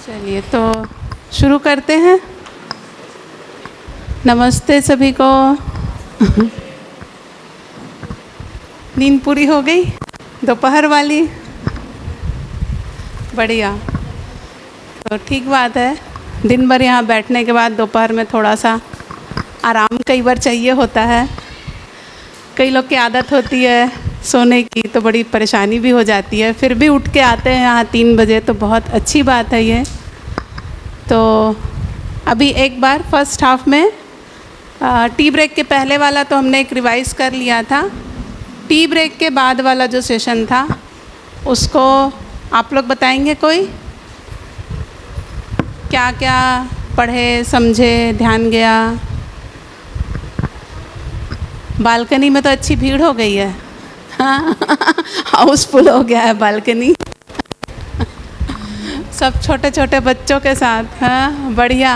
चलिए तो शुरू करते हैं। नमस्ते सभी को। नींद पूरी हो गई दोपहर वाली? बढ़िया। तो ठीक बात है, दिन भर यहाँ बैठने के बाद दोपहर में थोड़ा सा आराम कई बार चाहिए होता है। कई लोग की आदत होती है सोने की, तो बड़ी परेशानी भी हो जाती है, फिर भी उठ के आते हैं यहाँ 3 बजे, तो बहुत अच्छी बात है ये। तो अभी एक बार फर्स्ट हाफ में टी ब्रेक के पहले वाला तो हमने एक रिवाइज़ कर लिया था। टी ब्रेक के बाद वाला जो सेशन था उसको आप लोग बताएंगे कोई क्या क्या पढ़े, समझे, ध्यान गया? बालकनी में तो अच्छी भीड़ हो गई है, हाँ हाउसफुल हो गया है बालकनी सब छोटे छोटे बच्चों के साथ। हाँ बढ़िया।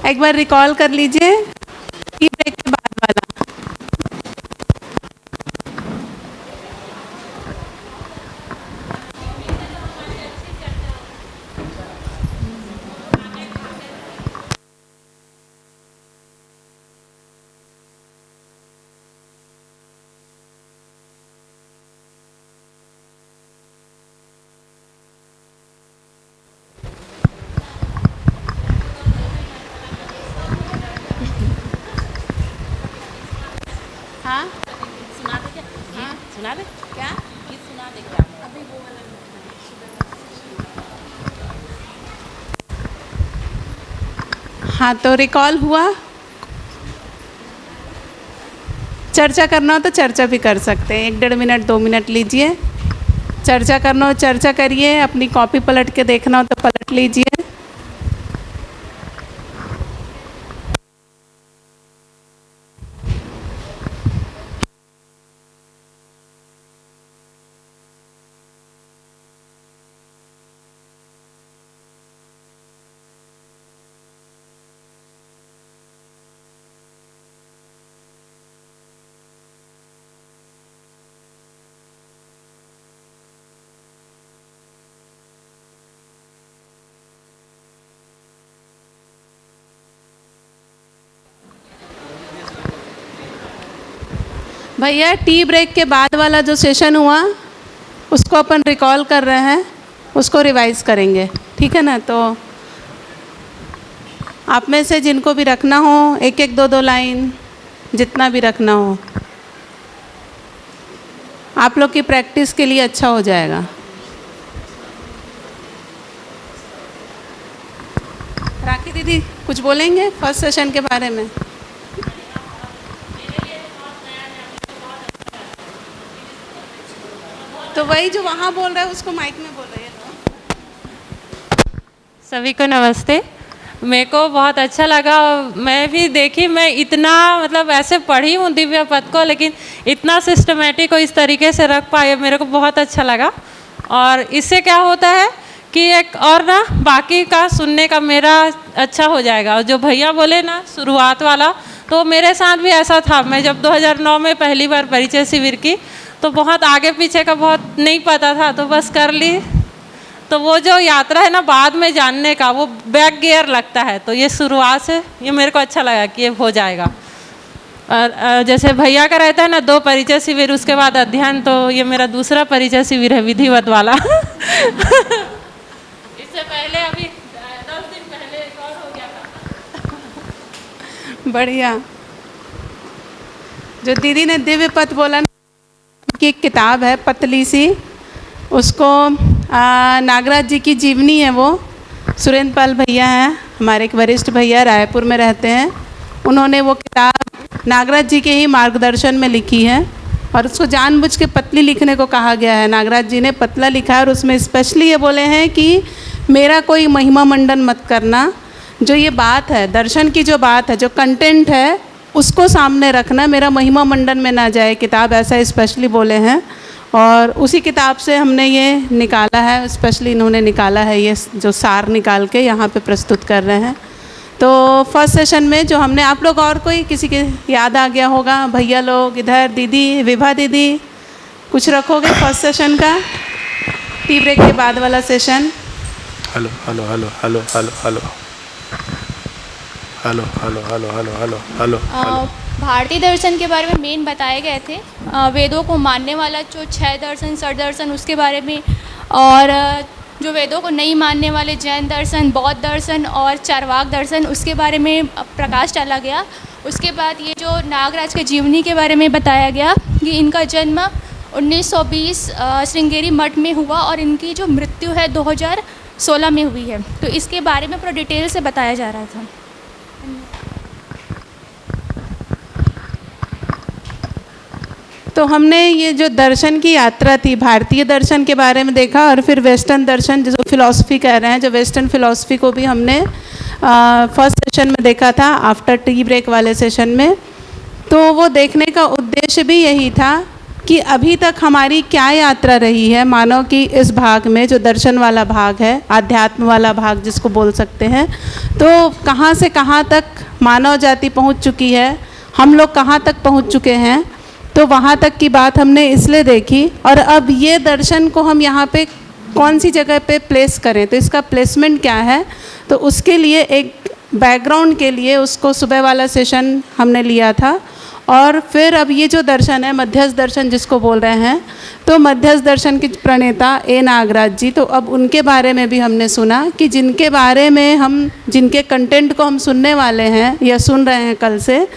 एक बार रिकॉल कर लीजिए टी ब्रेक के बाद वाला। हाँ सुना दे क्या? हाँ सुना दे क्या? गीत सुना दे क्या? अभी वो वाला हाँ, तो रिकॉल हुआ। चर्चा करना हो तो चर्चा भी कर सकते हैं, 1-1.5 मिनट 2 मिनट लीजिए। चर्चा करना हो चर्चा करिए, अपनी कॉपी पलट के देखना हो तो पलट लीजिए। भैया टी ब्रेक के बाद वाला जो सेशन हुआ उसको अपन रिकॉल कर रहे हैं, उसको रिवाइज करेंगे, ठीक है ना? तो आप में से जिनको भी रखना हो 1-1 2-2 लाइन, जितना भी रखना हो, आप लोग की प्रैक्टिस के लिए अच्छा हो जाएगा। राखी दीदी कुछ बोलेंगे फर्स्ट सेशन के बारे में? तो वही जो वहाँ बोल रहा है उसको माइक में बोल रही है। सभी को नमस्ते। मेरे को बहुत अच्छा लगा। मैं भी देखी, मैं इतना मतलब ऐसे पढ़ी हूँ दिव्य पद को, लेकिन इतना सिस्टमेटिक को इस तरीके से रख पाए मेरे को बहुत अच्छा लगा। और इससे क्या होता है कि एक और ना बाकी का सुनने का मेरा अच्छा हो जाएगा। और जो भैया बोले ना शुरुआत वाला, तो मेरे साथ भी ऐसा था। मैं जब 2009 में पहली बार परिचय शिविर की, तो बहुत आगे पीछे का बहुत नहीं पता था, तो बस कर ली। तो वो जो यात्रा है ना बाद में जानने का, वो बैक गियर लगता है। तो ये शुरुआत से ये मेरे को अच्छा लगा कि ये हो जाएगा। और जैसे भैया का रहता है ना 2 परिचय शिविर, उसके बाद अध्ययन, तो ये मेरा दूसरा परिचय शिविर है विधिवत वाला। इससे पहले अभी 10 दिन पहले एक और हो गया था। बढ़िया। जो दीदी ने दिव्य पथ बोला ना, की एक किताब है पतली सी, उसको नागराज जी की जीवनी है। वो सुरेंद्र पाल भैया हैं, हमारे एक वरिष्ठ भैया, रायपुर में रहते हैं। उन्होंने वो किताब नागराज जी के ही मार्गदर्शन में लिखी है, और उसको जानबूझ के पतली लिखने को कहा गया है। नागराज जी ने पतला लिखा है, और उसमें स्पेशली ये बोले हैं कि मेरा कोई महिमा मंडन मत करना। जो ये बात है, दर्शन की जो बात है, जो कंटेंट है, उसको सामने रखना, मेरा महिमा मंडन में ना जाए किताब, ऐसा स्पेशली बोले हैं। और उसी किताब से हमने ये निकाला है, स्पेशली इन्होंने निकाला है, ये जो सार निकाल के यहाँ पे प्रस्तुत कर रहे हैं। तो फर्स्ट सेशन में जो हमने, आप लोग और कोई किसी के याद आ गया होगा? भैया लोग इधर, दीदी विभा दीदी कुछ रखोगे फर्स्ट सेशन का, टी ब्रेक के बाद वाला session? Hello hello hello hello hello hello hello hello hello hello hello hello hello. भारतीय दर्शन के बारे में मेन बताए गए थे, वेदों को मानने वाला जो 6 दर्शन, षड दर्शन, उसके बारे में, और जो वेदों को नहीं मानने वाले जैन दर्शन, बौद्ध दर्शन और चारवाक दर्शन, उसके बारे में प्रकाश डाला गया। उसके बाद ये जो नागराज के जीवनी के बारे में बताया गया कि इनका जन्म 1920 श्रृंगेरी मठ में हुआ और इनकी जो मृत्यु है 2016 में हुई है। तो इसके बारे में पूरा डिटेल से बताया जा रहा था। तो हमने ये जो दर्शन की यात्रा थी, भारतीय दर्शन के बारे में देखा, और फिर वेस्टर्न दर्शन जो फिलॉसफी कह रहे हैं, जो वेस्टर्न फिलॉसफी को भी हमने फर्स्ट सेशन में देखा था, आफ्टर टी ब्रेक वाले सेशन में। तो वो देखने का उद्देश्य भी यही था कि अभी तक हमारी क्या यात्रा रही है मानव की इस भाग में, जो दर्शन वाला भाग है, आध्यात्म वाला भाग जिसको बोल सकते हैं। तो कहाँ से कहाँ तक मानव जाति पहुँच चुकी है, हम लोग कहाँ तक पहुँच चुके हैं, तो वहाँ तक की बात हमने इसलिए देखी। और अब ये दर्शन को हम यहाँ पे कौन सी जगह पे प्लेस करें, तो इसका प्लेसमेंट क्या है, तो उसके लिए एक बैकग्राउंड के लिए उसको सुबह वाला सेशन हमने लिया था। और फिर अब ये जो दर्शन है, मध्यस्थ दर्शन जिसको बोल रहे हैं, तो मध्यस्थ दर्शन के प्रणेता ए नागराज जी, तो अब उनके बारे में भी हमने सुना कि जिनके बारे में हम, जिनके कंटेंट को हम सुनने वाले हैं या सुन रहे हैं कल से,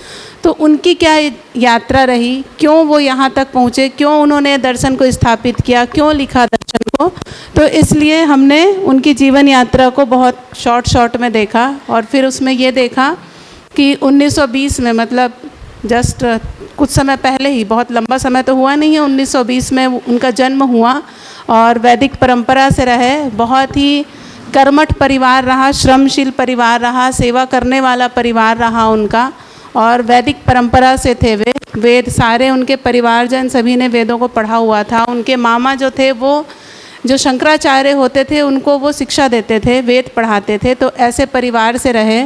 तो उनकी क्या यात्रा रही, क्यों वो यहाँ तक पहुँचे, क्यों उन्होंने दर्शन को स्थापित किया, क्यों लिखा दर्शन को। तो इसलिए हमने उनकी जीवन यात्रा को बहुत शॉर्ट में देखा। और फिर उसमें ये देखा कि 1920 में, मतलब जस्ट कुछ समय पहले ही, बहुत लंबा समय तो हुआ नहीं है, 1920 में उनका जन्म हुआ और वैदिक परंपरा से रहे, बहुत ही कर्मठ परिवार रहा, श्रमशील परिवार रहा, सेवा करने वाला परिवार रहा उनका, और वैदिक परंपरा से थे वे। वेद सारे उनके परिवारजन सभी ने वेदों को पढ़ा हुआ था। उनके मामा जो थे वो जो शंकराचार्य होते थे, उनको वो शिक्षा देते थे, वेद पढ़ाते थे। तो ऐसे परिवार से रहे।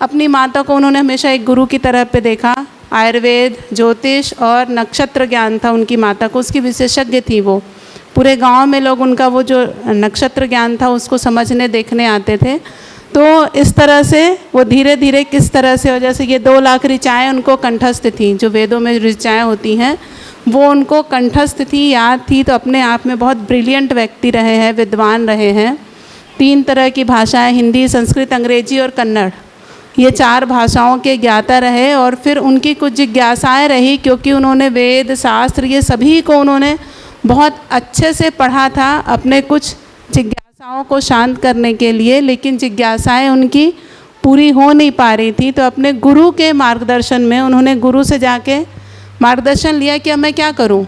अपनी माता को उन्होंने हमेशा एक गुरु की तरह पे देखा। आयुर्वेद, ज्योतिष और नक्षत्र ज्ञान था उनकी माता को, उसकी विशेषज्ञ थी वो। पूरे गांव में लोग उनका वो जो नक्षत्र ज्ञान था उसको समझने देखने आते थे। तो इस तरह से वो धीरे धीरे किस तरह से, और जैसे ये 2 लाख ऋचाएँ उनको कंठस्थ थी, जो वेदों में ऋचाएँ होती हैं वो उनको कंठस्थ थी, याद थी। तो अपने आप में बहुत ब्रिलियंट व्यक्ति रहे हैं, विद्वान रहे हैं। 3 तरह की भाषाएं, हिंदी, संस्कृत, अंग्रेजी और कन्नड़, ये 4 भाषाओं के ज्ञाता रहे। और फिर उनकी कुछ जिज्ञासाएं रही, क्योंकि उन्होंने वेद, शास्त्र, ये सभी को उन्होंने बहुत अच्छे से पढ़ा था अपने कुछ जिज्ञासाओं को शांत करने के लिए, लेकिन जिज्ञासाएं उनकी पूरी हो नहीं पा रही थी। तो अपने गुरु के मार्गदर्शन में उन्होंने गुरु से जाके मार्गदर्शन लिया कि अब मैं क्या करूं,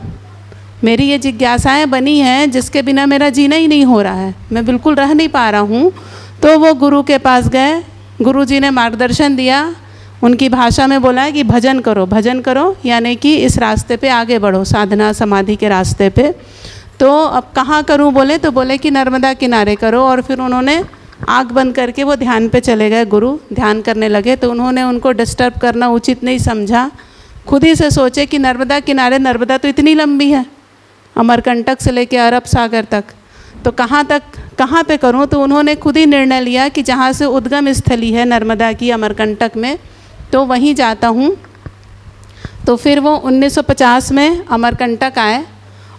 मेरी ये जिज्ञासाएं बनी हैं जिसके बिना मेरा जीना ही नहीं हो रहा है, मैं बिल्कुल रह नहीं पा रहा हूं। तो वो गुरु के पास गए, गुरुजी ने मार्गदर्शन दिया, उनकी भाषा में बोला कि भजन करो, भजन करो, यानी कि इस रास्ते पे आगे बढ़ो, साधना समाधि के रास्ते पे। तो अब कहाँ करूँ बोले, तो बोले कि नर्मदा किनारे करो। और फिर उन्होंने आँख बंद करके वो ध्यान पे चले गए, गुरु ध्यान करने लगे। तो उन्होंने उनको डिस्टर्ब करना उचित नहीं समझा, खुद ही से सोचे कि नर्मदा किनारे, नर्मदा तो इतनी लंबी है, अमरकंटक से लेके अरब सागर तक, तो कहाँ पे करूँ। तो उन्होंने खुद ही निर्णय लिया कि जहाँ से उद्गम स्थली है नर्मदा की, अमरकंटक में, तो वहीं जाता हूँ। तो फिर वो 1950 में अमरकंटक आए।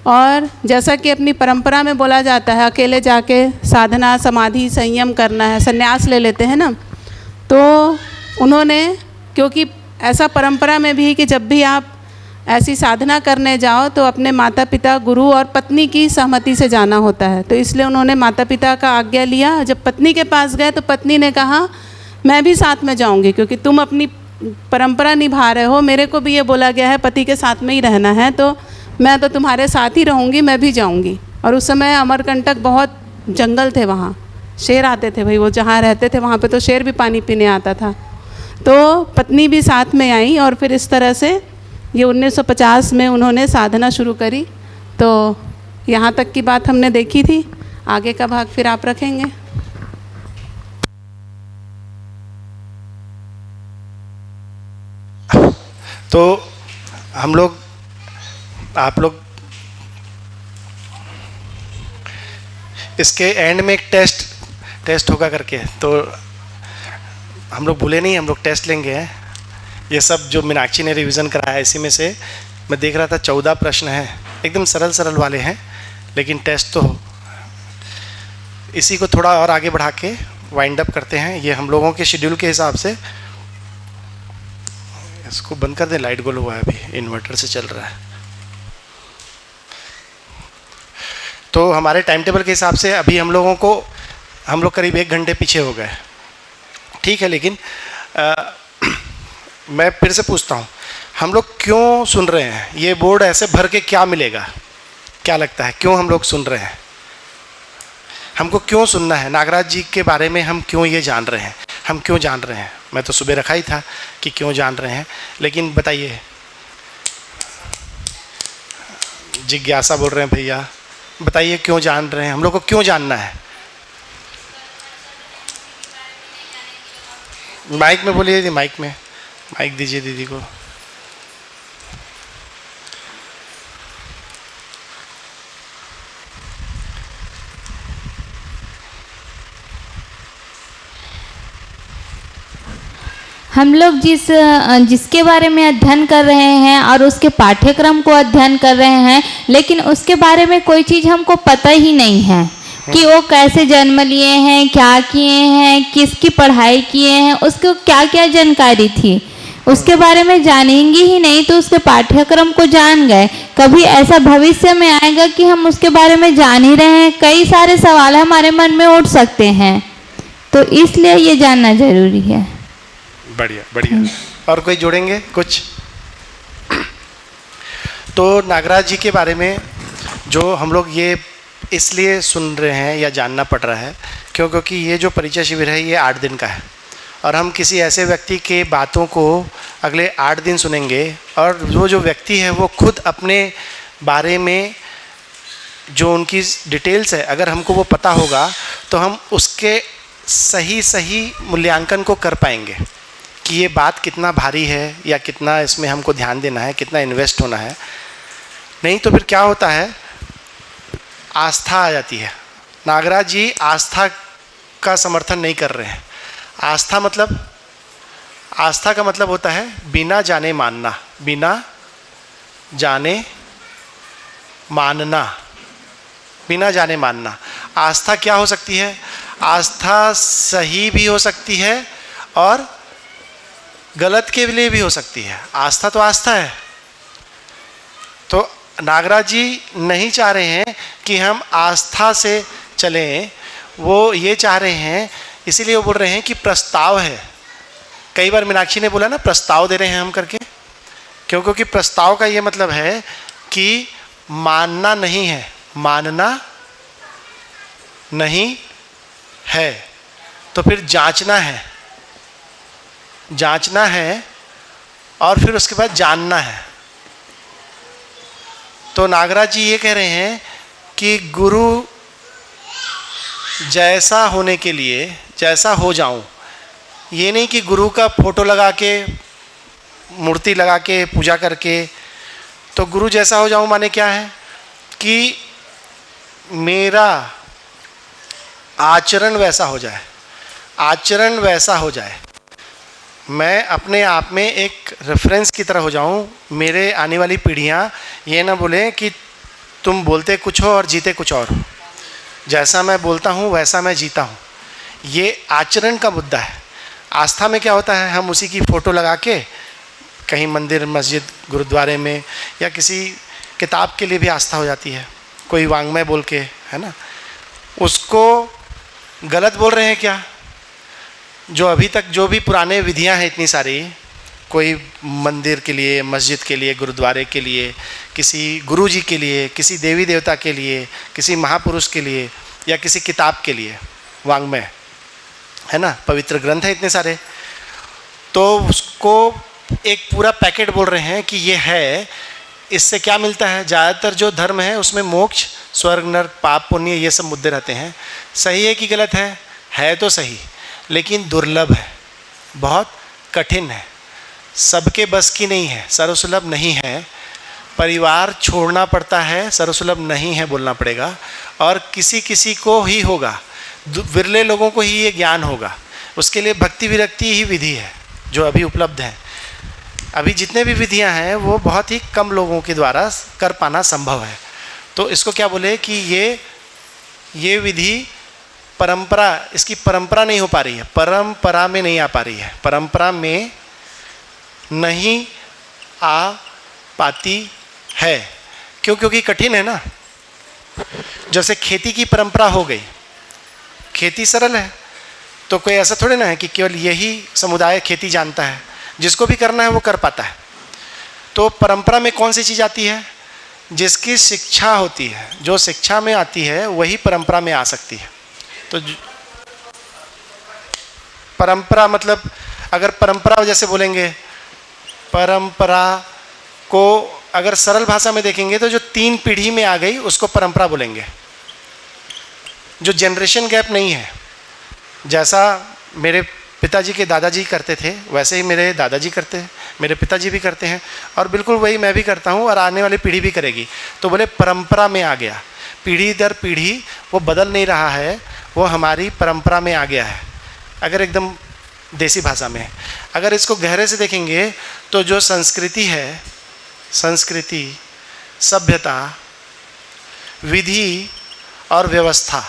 और जैसा कि अपनी परंपरा में बोला जाता है, अकेले जाके साधना समाधि संयम करना है, संन्यास ले लेते हैं ना। तो उन्होंने, क्योंकि ऐसा परंपरा में भी है कि जब भी आप ऐसी साधना करने जाओ तो अपने माता पिता, गुरु और पत्नी की सहमति से जाना होता है। तो इसलिए उन्होंने माता पिता का आज्ञा लिया। जब पत्नी के पास गए तो पत्नी ने कहा मैं भी साथ में जाऊंगी, क्योंकि तुम अपनी परंपरा निभा रहे हो, मेरे को भी ये बोला गया है पति के साथ में ही रहना है, तो मैं तो तुम्हारे साथ ही रहूँगी, मैं भी जाऊँगी। और उस समय अमरकंटक बहुत जंगल थे, वहाँ शेर आते थे भाई, वो जहाँ रहते थे वहाँ पे तो शेर भी पानी पीने आता था। तो पत्नी भी साथ में आई और फिर इस तरह से ये 1950 में उन्होंने साधना शुरू करी। तो यहाँ तक की बात हमने देखी थी, आगे का भाग फिर आप रखेंगे। तो हम लोग, आप लोग इसके एंड में एक टेस्ट होगा करके, तो हम लोग भूले नहीं, हम लोग टेस्ट लेंगे। ये सब जो मीनाक्षी ने रिवीजन कराया इसी में से मैं देख रहा था 14 प्रश्न हैं, एकदम सरल सरल वाले हैं, लेकिन टेस्ट तो हो। इसी को थोड़ा और आगे बढ़ा के वाइंड अप करते हैं। ये हम लोगों के शेड्यूल के हिसाब से, इसको बंद कर दें, लाइट गोल हुआ है अभी, इन्वर्टर से चल रहा है। तो हमारे टाइम टेबल के हिसाब से अभी हम लोग करीब 1 घंटे पीछे हो गए, ठीक है। लेकिन मैं फिर से पूछता हूँ, हम लोग क्यों सुन रहे हैं? ये बोर्ड ऐसे भर के क्या मिलेगा? क्या लगता है क्यों हम लोग सुन रहे हैं? हमको क्यों सुनना है? नागराज जी के बारे में हम क्यों ये जान रहे हैं? हम क्यों जान रहे हैं? मैं तो सुबह रखा ही था कि क्यों जान रहे हैं, लेकिन बताइए। जिज्ञासा बोल रहे हैं भैया, बताइए क्यों जान रहे हैं? हम लोग को क्यों जानना है? माइक में बोलिए दीदी, माइक दीजिए दीदी को। हम लोग जिसके बारे में अध्ययन कर रहे हैं और उसके पाठ्यक्रम को अध्ययन कर रहे हैं, लेकिन उसके बारे में कोई चीज़ हमको पता ही नहीं है कि वो कैसे जन्म लिए हैं, क्या किए हैं, किसकी पढ़ाई किए हैं, उसको क्या क्या जानकारी थी, उसके बारे में जानेंगे ही नहीं तो उसके पाठ्यक्रम को जान गए। कभी ऐसा भविष्य में आएगा कि हम उसके बारे में जान ही रहे हैं, कई सारे सवाल हमारे मन में उठ सकते हैं, तो इसलिए ये जानना जरूरी है। बढ़िया बढ़िया। और कोई जोड़ेंगे कुछ? तो नागराज जी के बारे में जो हम लोग ये इसलिए सुन रहे हैं या जानना पड़ रहा है क्योंकि ये जो परिचय शिविर है ये 8 दिन का है, और हम किसी ऐसे व्यक्ति के बातों को अगले 8 दिन सुनेंगे, और वो जो व्यक्ति है वो खुद अपने बारे में जो उनकी डिटेल्स है अगर हमको वो पता होगा तो हम उसके सही मूल्यांकन को कर पाएंगे कि ये बात कितना भारी है या कितना इसमें हमको ध्यान देना है, कितना इन्वेस्ट होना है। नहीं तो फिर क्या होता है, आस्था आ जाती है। नागराज जी आस्था का समर्थन नहीं कर रहे हैं। आस्था का मतलब होता है बिना जाने मानना, बिना जाने मानना, बिना जाने मानना। आस्था क्या हो सकती है? आस्था सही भी हो सकती है और गलत के लिए भी हो सकती है। आस्था तो आस्था है। तो नागराज जी नहीं चाह रहे हैं कि हम आस्था से चलें, वो ये चाह रहे हैं, इसीलिए वो बोल रहे हैं कि प्रस्ताव है। कई बार मीनाक्षी ने बोला ना प्रस्ताव दे रहे हैं हम करके, क्योंकि प्रस्ताव का ये मतलब है कि मानना नहीं है, मानना नहीं है, तो फिर जांचना है और फिर उसके बाद जानना है। तो नागराज जी ये कह रहे हैं कि गुरु जैसा होने के लिए जैसा हो जाऊं, ये नहीं कि गुरु का फोटो लगा के मूर्ति लगा के पूजा करके तो गुरु जैसा हो जाऊं माने क्या है कि मेरा आचरण वैसा हो जाए, आचरण वैसा हो जाए, मैं अपने आप में एक रेफरेंस की तरह हो जाऊं। मेरे आने वाली पीढ़ियां ये ना बोलें कि तुम बोलते कुछ हो और जीते कुछ और हो, जैसा मैं बोलता हूं वैसा मैं जीता हूं। ये आचरण का मुद्दा है। आस्था में क्या होता है, हम उसी की फ़ोटो लगा के कहीं मंदिर मस्जिद गुरुद्वारे में या किसी किताब के लिए भी आस्था हो जाती है, कोई वांग्मय बोल के, है ना, उसको गलत बोल रहे हैं क्या? जो अभी तक जो भी पुराने विधियां हैं इतनी सारी, कोई मंदिर के लिए, मस्जिद के लिए, गुरुद्वारे के लिए, किसी गुरु जी के लिए, किसी देवी देवता के लिए, किसी महापुरुष के लिए या किसी किताब के लिए, वांग्मय है ना, पवित्र ग्रंथ है इतने सारे, तो उसको एक पूरा पैकेट बोल रहे हैं कि ये है। इससे क्या मिलता है? ज़्यादातर जो धर्म है उसमें मोक्ष, स्वर्ग, नरक, पाप पुण्य ये सब मुद्दे रहते हैं। सही है कि गलत है? है तो सही, लेकिन दुर्लभ है, बहुत कठिन है, सबके बस की नहीं है, सर्वसुलभ नहीं है। परिवार छोड़ना पड़ता है, सर्वसुलभ नहीं है बोलना पड़ेगा, और किसी किसी को ही होगा, विरले लोगों को ही ये ज्ञान होगा। उसके लिए भक्ति विरक्ति ही विधि है जो अभी उपलब्ध है। अभी जितने भी विधियां हैं वो बहुत ही कम लोगों के द्वारा कर पाना संभव है। तो इसको क्या बोले कि ये विधि परंपरा, इसकी परंपरा नहीं हो पा रही है, परंपरा में नहीं आ पा रही है, परंपरा में नहीं आ पाती है। क्यों? क्योंकि कठिन है ना। जैसे खेती की परंपरा हो गई, खेती सरल है, तो कोई ऐसा थोड़ी ना है कि केवल यही समुदाय खेती जानता है, जिसको भी करना है वो कर पाता है। तो परंपरा में कौन सी चीज़ आती है? जिसकी शिक्षा होती है, जो शिक्षा में आती है वही परंपरा में आ सकती है। तो परंपरा मतलब, अगर परंपरा जैसे बोलेंगे, परंपरा को अगर सरल भाषा में देखेंगे तो जो 3 पीढ़ी में आ गई उसको परंपरा बोलेंगे। जो जनरेशन गैप नहीं है, जैसा मेरे पिताजी के दादाजी करते थे वैसे ही मेरे दादाजी करते हैं, मेरे पिताजी भी करते हैं, और बिल्कुल वही मैं भी करता हूँ और आने वाली पीढ़ी भी करेगी। तो बोले परंपरा में आ गया, पीढ़ी दर पीढ़ी वो बदल नहीं रहा है, वो हमारी परंपरा में आ गया है। अगर एकदम देसी भाषा में, अगर इसको गहरे से देखेंगे तो जो संस्कृति है, संस्कृति, सभ्यता, विधि और व्यवस्था,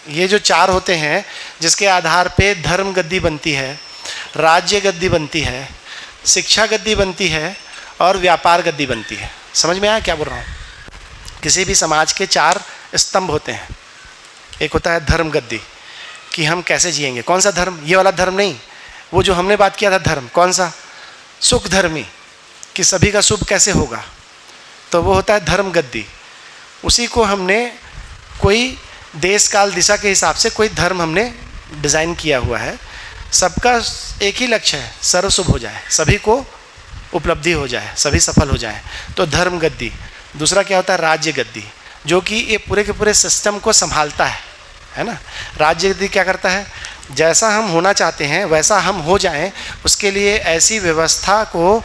ये जो 4 होते हैं जिसके आधार पे धर्म गद्दी बनती है, राज्य गद्दी बनती है, शिक्षा गद्दी बनती है और व्यापार गद्दी बनती है। समझ में आया क्या बोल रहा हूँ? किसी भी समाज के 4 स्तंभ होते हैं। एक होता है धर्म गद्दी, कि हम कैसे जिएंगे, कौन सा धर्म, ये वाला धर्म नहीं, वो जो हमने बात किया था धर्म, कौन सा, सुख धर्मी, कि सभी का शुभ कैसे होगा, तो वो होता है धर्म गद्दी। उसी को हमने कोई देश काल दिशा के हिसाब से कोई धर्म हमने डिज़ाइन किया हुआ है। सबका एक ही लक्ष्य है, सर्व शुभ हो जाए, सभी को उपलब्धि हो जाए, सभी सफल हो जाए, तो धर्म गद्दी। दूसरा क्या होता है? राज्य गद्दी, जो कि ये पूरे के पूरे सिस्टम को संभालता है ना। राज्य गद्दी क्या करता है? जैसा हम होना चाहते हैं वैसा हम हो जाएं, उसके लिए ऐसी व्यवस्था को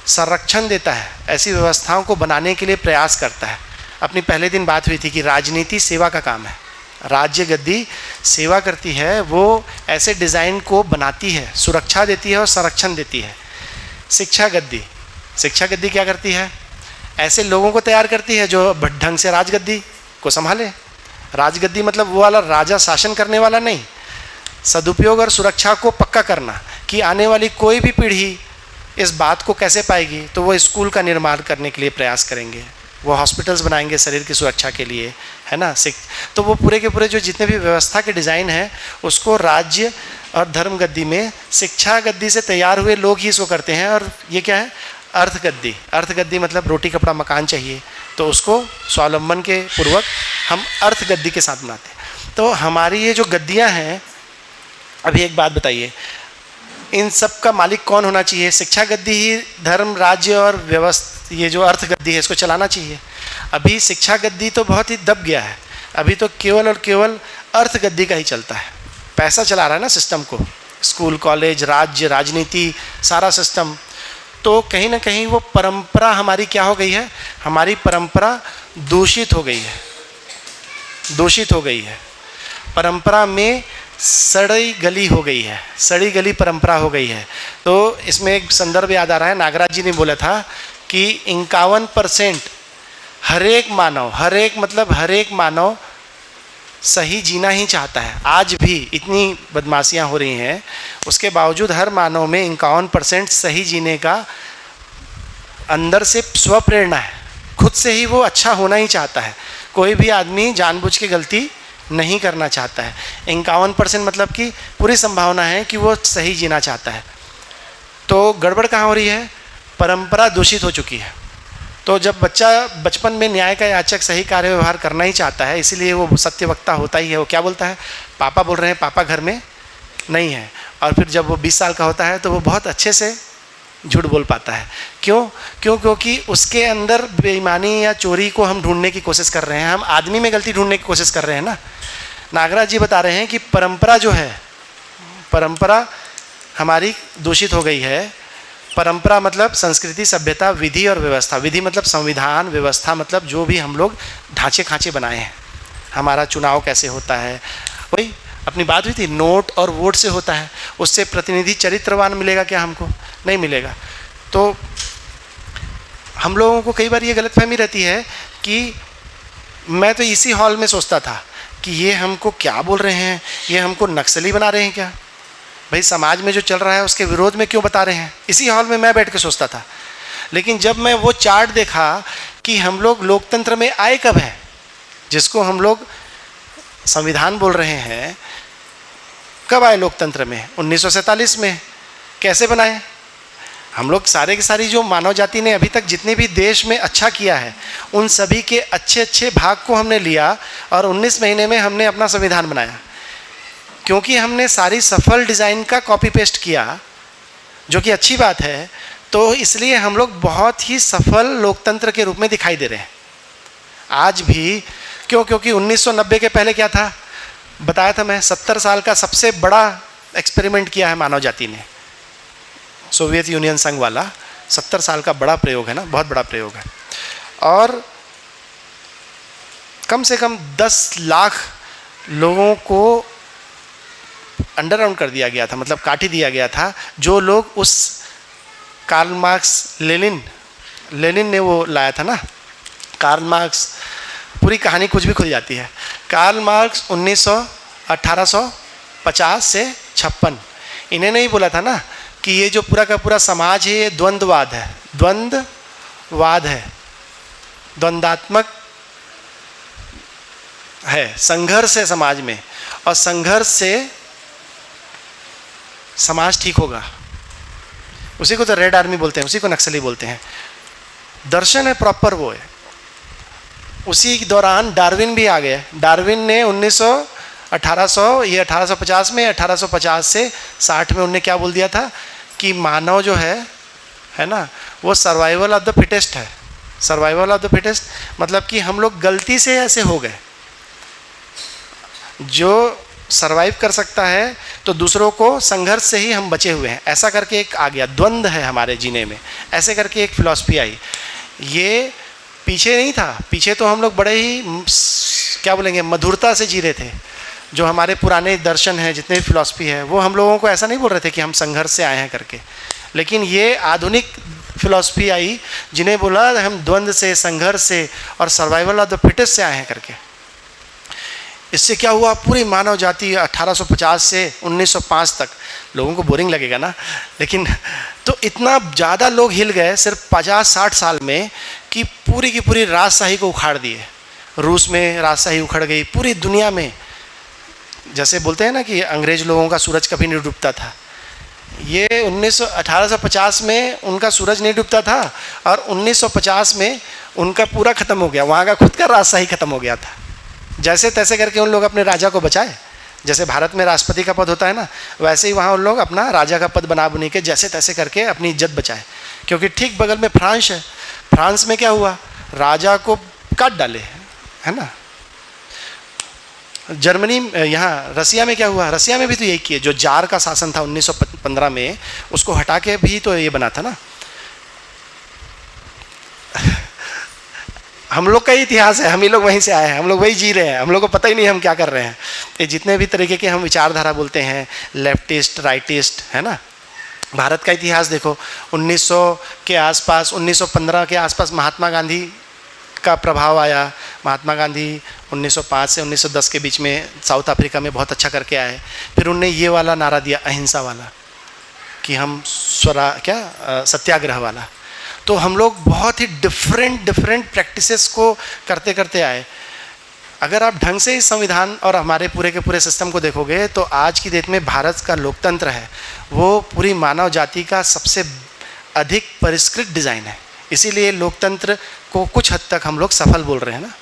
संरक्षण देता है, ऐसी व्यवस्थाओं को बनाने के लिए प्रयास करता है। अपनी पहले दिन बात हुई थी कि राजनीति सेवा का काम है, राज्य गद्दी सेवा करती है, वो ऐसे डिज़ाइन को बनाती है, सुरक्षा देती है और संरक्षण देती है। शिक्षा गद्दी, शिक्षा गद्दी क्या करती है? ऐसे लोगों को तैयार करती है जो ढंग से राजगद्दी को संभाले। राजगद्दी मतलब वो वाला राजा शासन करने वाला नहीं, सदुपयोग और सुरक्षा को पक्का करना, कि आने वाली कोई भी पीढ़ी इस बात को कैसे पाएगी, तो वो स्कूल का निर्माण करने के लिए प्रयास करेंगे, वो हॉस्पिटल्स बनाएंगे शरीर की सुरक्षा के लिए, है ना। तो वो पूरे के पूरे जो जितने भी व्यवस्था के डिज़ाइन है उसको राज्य और धर्म गद्दी में, शिक्षा गद्दी से तैयार हुए लोग ही इसको करते हैं। और ये क्या है? अर्थ गद्दी। अर्थ गद्दी मतलब रोटी कपड़ा मकान चाहिए, तो उसको स्वावलंबन के पूर्वक हम अर्थ गद्दी के साथ बनाते हैं। तो हमारी ये जो गद्दियाँ हैं, अभी एक बात बताइए, इन सब का मालिक कौन होना चाहिए? शिक्षा गद्दी ही धर्म, राज्य और व्यवस्था, ये जो अर्थ गद्दी है इसको चलाना चाहिए। अभी शिक्षा गद्दी तो बहुत ही दब गया है, अभी तो केवल और केवल अर्थ गद्दी का ही चलता है। पैसा चला रहा है ना सिस्टम को, स्कूल, कॉलेज, राज्य, राजनीति, सारा सिस्टम। तो कहीं ना कहीं वो परंपरा हमारी क्या हो गई है? हमारी परंपरा दूषित हो गई है, दूषित हो गई है। परंपरा में सड़ी गली हो गई है, सड़ी गली परंपरा हो गई है। तो इसमें एक संदर्भ याद आ रहा है, नागराज जी ने बोला था कि 51% हर एक मानव सही जीना ही चाहता है। आज भी इतनी बदमाशियां हो रही हैं, उसके बावजूद हर मानव में 51% सही जीने का अंदर से स्वप्रेरणा है, खुद से ही वो अच्छा होना ही चाहता है। कोई भी आदमी जानबूझ के गलती नहीं करना चाहता है। 51% मतलब कि पूरी संभावना है कि वो सही जीना चाहता है। तो गड़बड़ कहाँ हो रही है? परंपरा दूषित हो चुकी है। तो जब बच्चा बचपन में न्याय का याचक सही कार्य व्यवहार करना ही चाहता है, इसीलिए वो सत्यवक्ता होता ही है। वो क्या बोलता है? पापा बोल रहे हैं, पापा घर में नहीं है। और फिर जब वो 20 साल का होता है तो वो बहुत अच्छे से झूठ बोल पाता है। क्योंकि उसके अंदर बेईमानी या चोरी को हम ढूंढने की कोशिश कर रहे हैं, हम आदमी में गलती ढूंढने की कोशिश कर रहे हैं ना। नागराज जी बता रहे हैं कि परंपरा जो है, परंपरा हमारी दूषित हो गई है। परंपरा मतलब संस्कृति, सभ्यता, विधि और व्यवस्था। विधि मतलब संविधान, व्यवस्था मतलब जो भी हम लोग ढांचे खांचे बनाए हैं, हमारा चुनाव कैसे होता है, वही अपनी बात हुई थी, नोट और वोट से होता है। उससे प्रतिनिधि चरित्रवान मिलेगा क्या? हमको नहीं मिलेगा। तो हम लोगों को कई बार ये गलतफहमी रहती है कि मैं तो इसी हॉल में सोचता था कि ये हमको क्या बोल रहे हैं, ये हमको नक्सली बना रहे हैं क्या? भाई समाज में जो चल रहा है उसके विरोध में क्यों बता रहे हैं? इसी हॉल में मैं बैठ के सोचता था। लेकिन जब मैं वो चार्ट देखा कि हम लोग लोकतंत्र में आए कब हैं, जिसको हम लोग संविधान बोल रहे हैं, कब आए लोकतंत्र में? 1947 में। कैसे बनाए? हम लोग सारे की सारी जो मानव जाति ने अभी तक जितने भी देश में अच्छा किया है, उन सभी के अच्छे अच्छे भाग को हमने लिया और 19 महीने में हमने अपना संविधान बनाया। क्योंकि हमने सारी सफल डिज़ाइन का कॉपी पेस्ट किया, जो कि अच्छी बात है, तो इसलिए हम लोग बहुत ही सफल लोकतंत्र के रूप में दिखाई दे रहे हैं आज भी। क्यों? क्योंकि 1990 के पहले क्या था बताया था मैं, 70 साल का सबसे बड़ा एक्सपेरिमेंट किया है मानव जाति ने, सोवियत यूनियन संघ वाला 70 साल का बड़ा प्रयोग है ना, बहुत बड़ा प्रयोग है। और कम से कम 10 लाख लोगों को अंडरग्राउंड कर दिया गया था, मतलब काट ही दिया गया था। जो लोग उस कार्ल मार्क्स, लेनिन ने वो लाया था ना, कार्ल मार्क्स, पूरी कहानी कुछ भी खुल जाती है। कार्ल मार्क्स 1850 से 56, इन्हें नहीं बोला था ना कि ये जो पूरा का पूरा समाज है ये द्वंद्ववाद है, द्वंद्ववाद है, द्वंद्वात्मक है, संघर्ष है समाज में, और संघर्ष से समाज ठीक होगा। उसी को तो रेड आर्मी बोलते हैं, उसी को नक्सली बोलते हैं। दर्शन है प्रॉपर वो है। उसी दौरान डार्विन भी आ गए। डार्विन ने 1850 में 1850 से 60 में उनने क्या बोल दिया था कि मानव जो है ना, वो सर्वाइवल ऑफ द फिटेस्ट है। सर्वाइवल ऑफ द फिटेस्ट मतलब कि हम लोग गलती से ऐसे हो गए, जो सर्वाइव कर सकता है तो दूसरों को संघर्ष से ही हम बचे हुए हैं, ऐसा करके एक आ गया। द्वंद्व है हमारे जीने में, ऐसे करके एक फिलॉसफी आई। ये पीछे नहीं था, पीछे तो हम लोग बड़े ही क्या बोलेंगे मधुरता से जी रहे थे। जो हमारे पुराने दर्शन हैं, जितने भी फिलॉसफी है, वो हम लोगों को ऐसा नहीं बोल रहे थे कि हम संघर्ष से आए हैं करके। लेकिन ये आधुनिक फिलॉसफी आई जिन्हें बोला हम द्वंद्व से, संघर्ष से और सर्वाइवल ऑफ द फिटेस्ट से आए हैं करके। इससे क्या हुआ, पूरी मानव जाति 1850 से 1905 तक, लोगों को बोरिंग लगेगा ना, लेकिन तो इतना ज़्यादा लोग हिल गए सिर्फ 50-60 साल में कि पूरी की पूरी राजशाही को उखाड़ दिए। रूस में राजशाही उखड़ गई, पूरी दुनिया में। जैसे बोलते हैं ना कि अंग्रेज लोगों का सूरज कभी नहीं डूबता था, ये 1850 में उनका सूरज नहीं डूबता था और 1950 में उनका पूरा ख़त्म हो गया, वहाँ का खुद का राजशाही ख़त्म हो गया था। जैसे तैसे करके उन लोग अपने राजा को बचाए। जैसे भारत में राष्ट्रपति का पद होता है ना, वैसे ही वहाँ उन लोग अपना राजा का पद बना बुनी के जैसे तैसे करके अपनी इज्जत बचाए। क्योंकि ठीक बगल में फ्रांस है, फ्रांस में क्या हुआ, राजा को काट डाले, है ना। जर्मनी, यहाँ रसिया में क्या हुआ, रसिया में भी तो यही किए। जो जार का शासन था 1915 में, उसको हटा के भी तो ये बना था ना। हम लोग का ही इतिहास है, हम ही लोग वहीं से आए हैं, हम लोग वही जी रहे हैं, हम लोग को पता ही नहीं हम क्या कर रहे हैं। ये जितने भी तरीके के हम विचारधारा बोलते हैं, लेफ्टिस्ट, राइटिस्ट, है ना। भारत का इतिहास देखो, 1900 के आसपास, 1915 के आसपास महात्मा गांधी का प्रभाव आया। महात्मा गांधी 1905 से 1910 के बीच में साउथ अफ्रीका में बहुत अच्छा करके आए। फिर उनने ये वाला नारा दिया, अहिंसा वाला, कि हम सत्याग्रह वाला। तो हम लोग बहुत ही डिफरेंट प्रैक्टिसेस को करते करते आए। अगर आप ढंग से इस संविधान और हमारे पूरे के पूरे सिस्टम को देखोगे तो आज की डेट में भारत का लोकतंत्र है वो पूरी मानव जाति का सबसे अधिक परिष्कृत डिज़ाइन है। इसीलिए लोकतंत्र को कुछ हद तक हम लोग सफल बोल रहे हैं ना,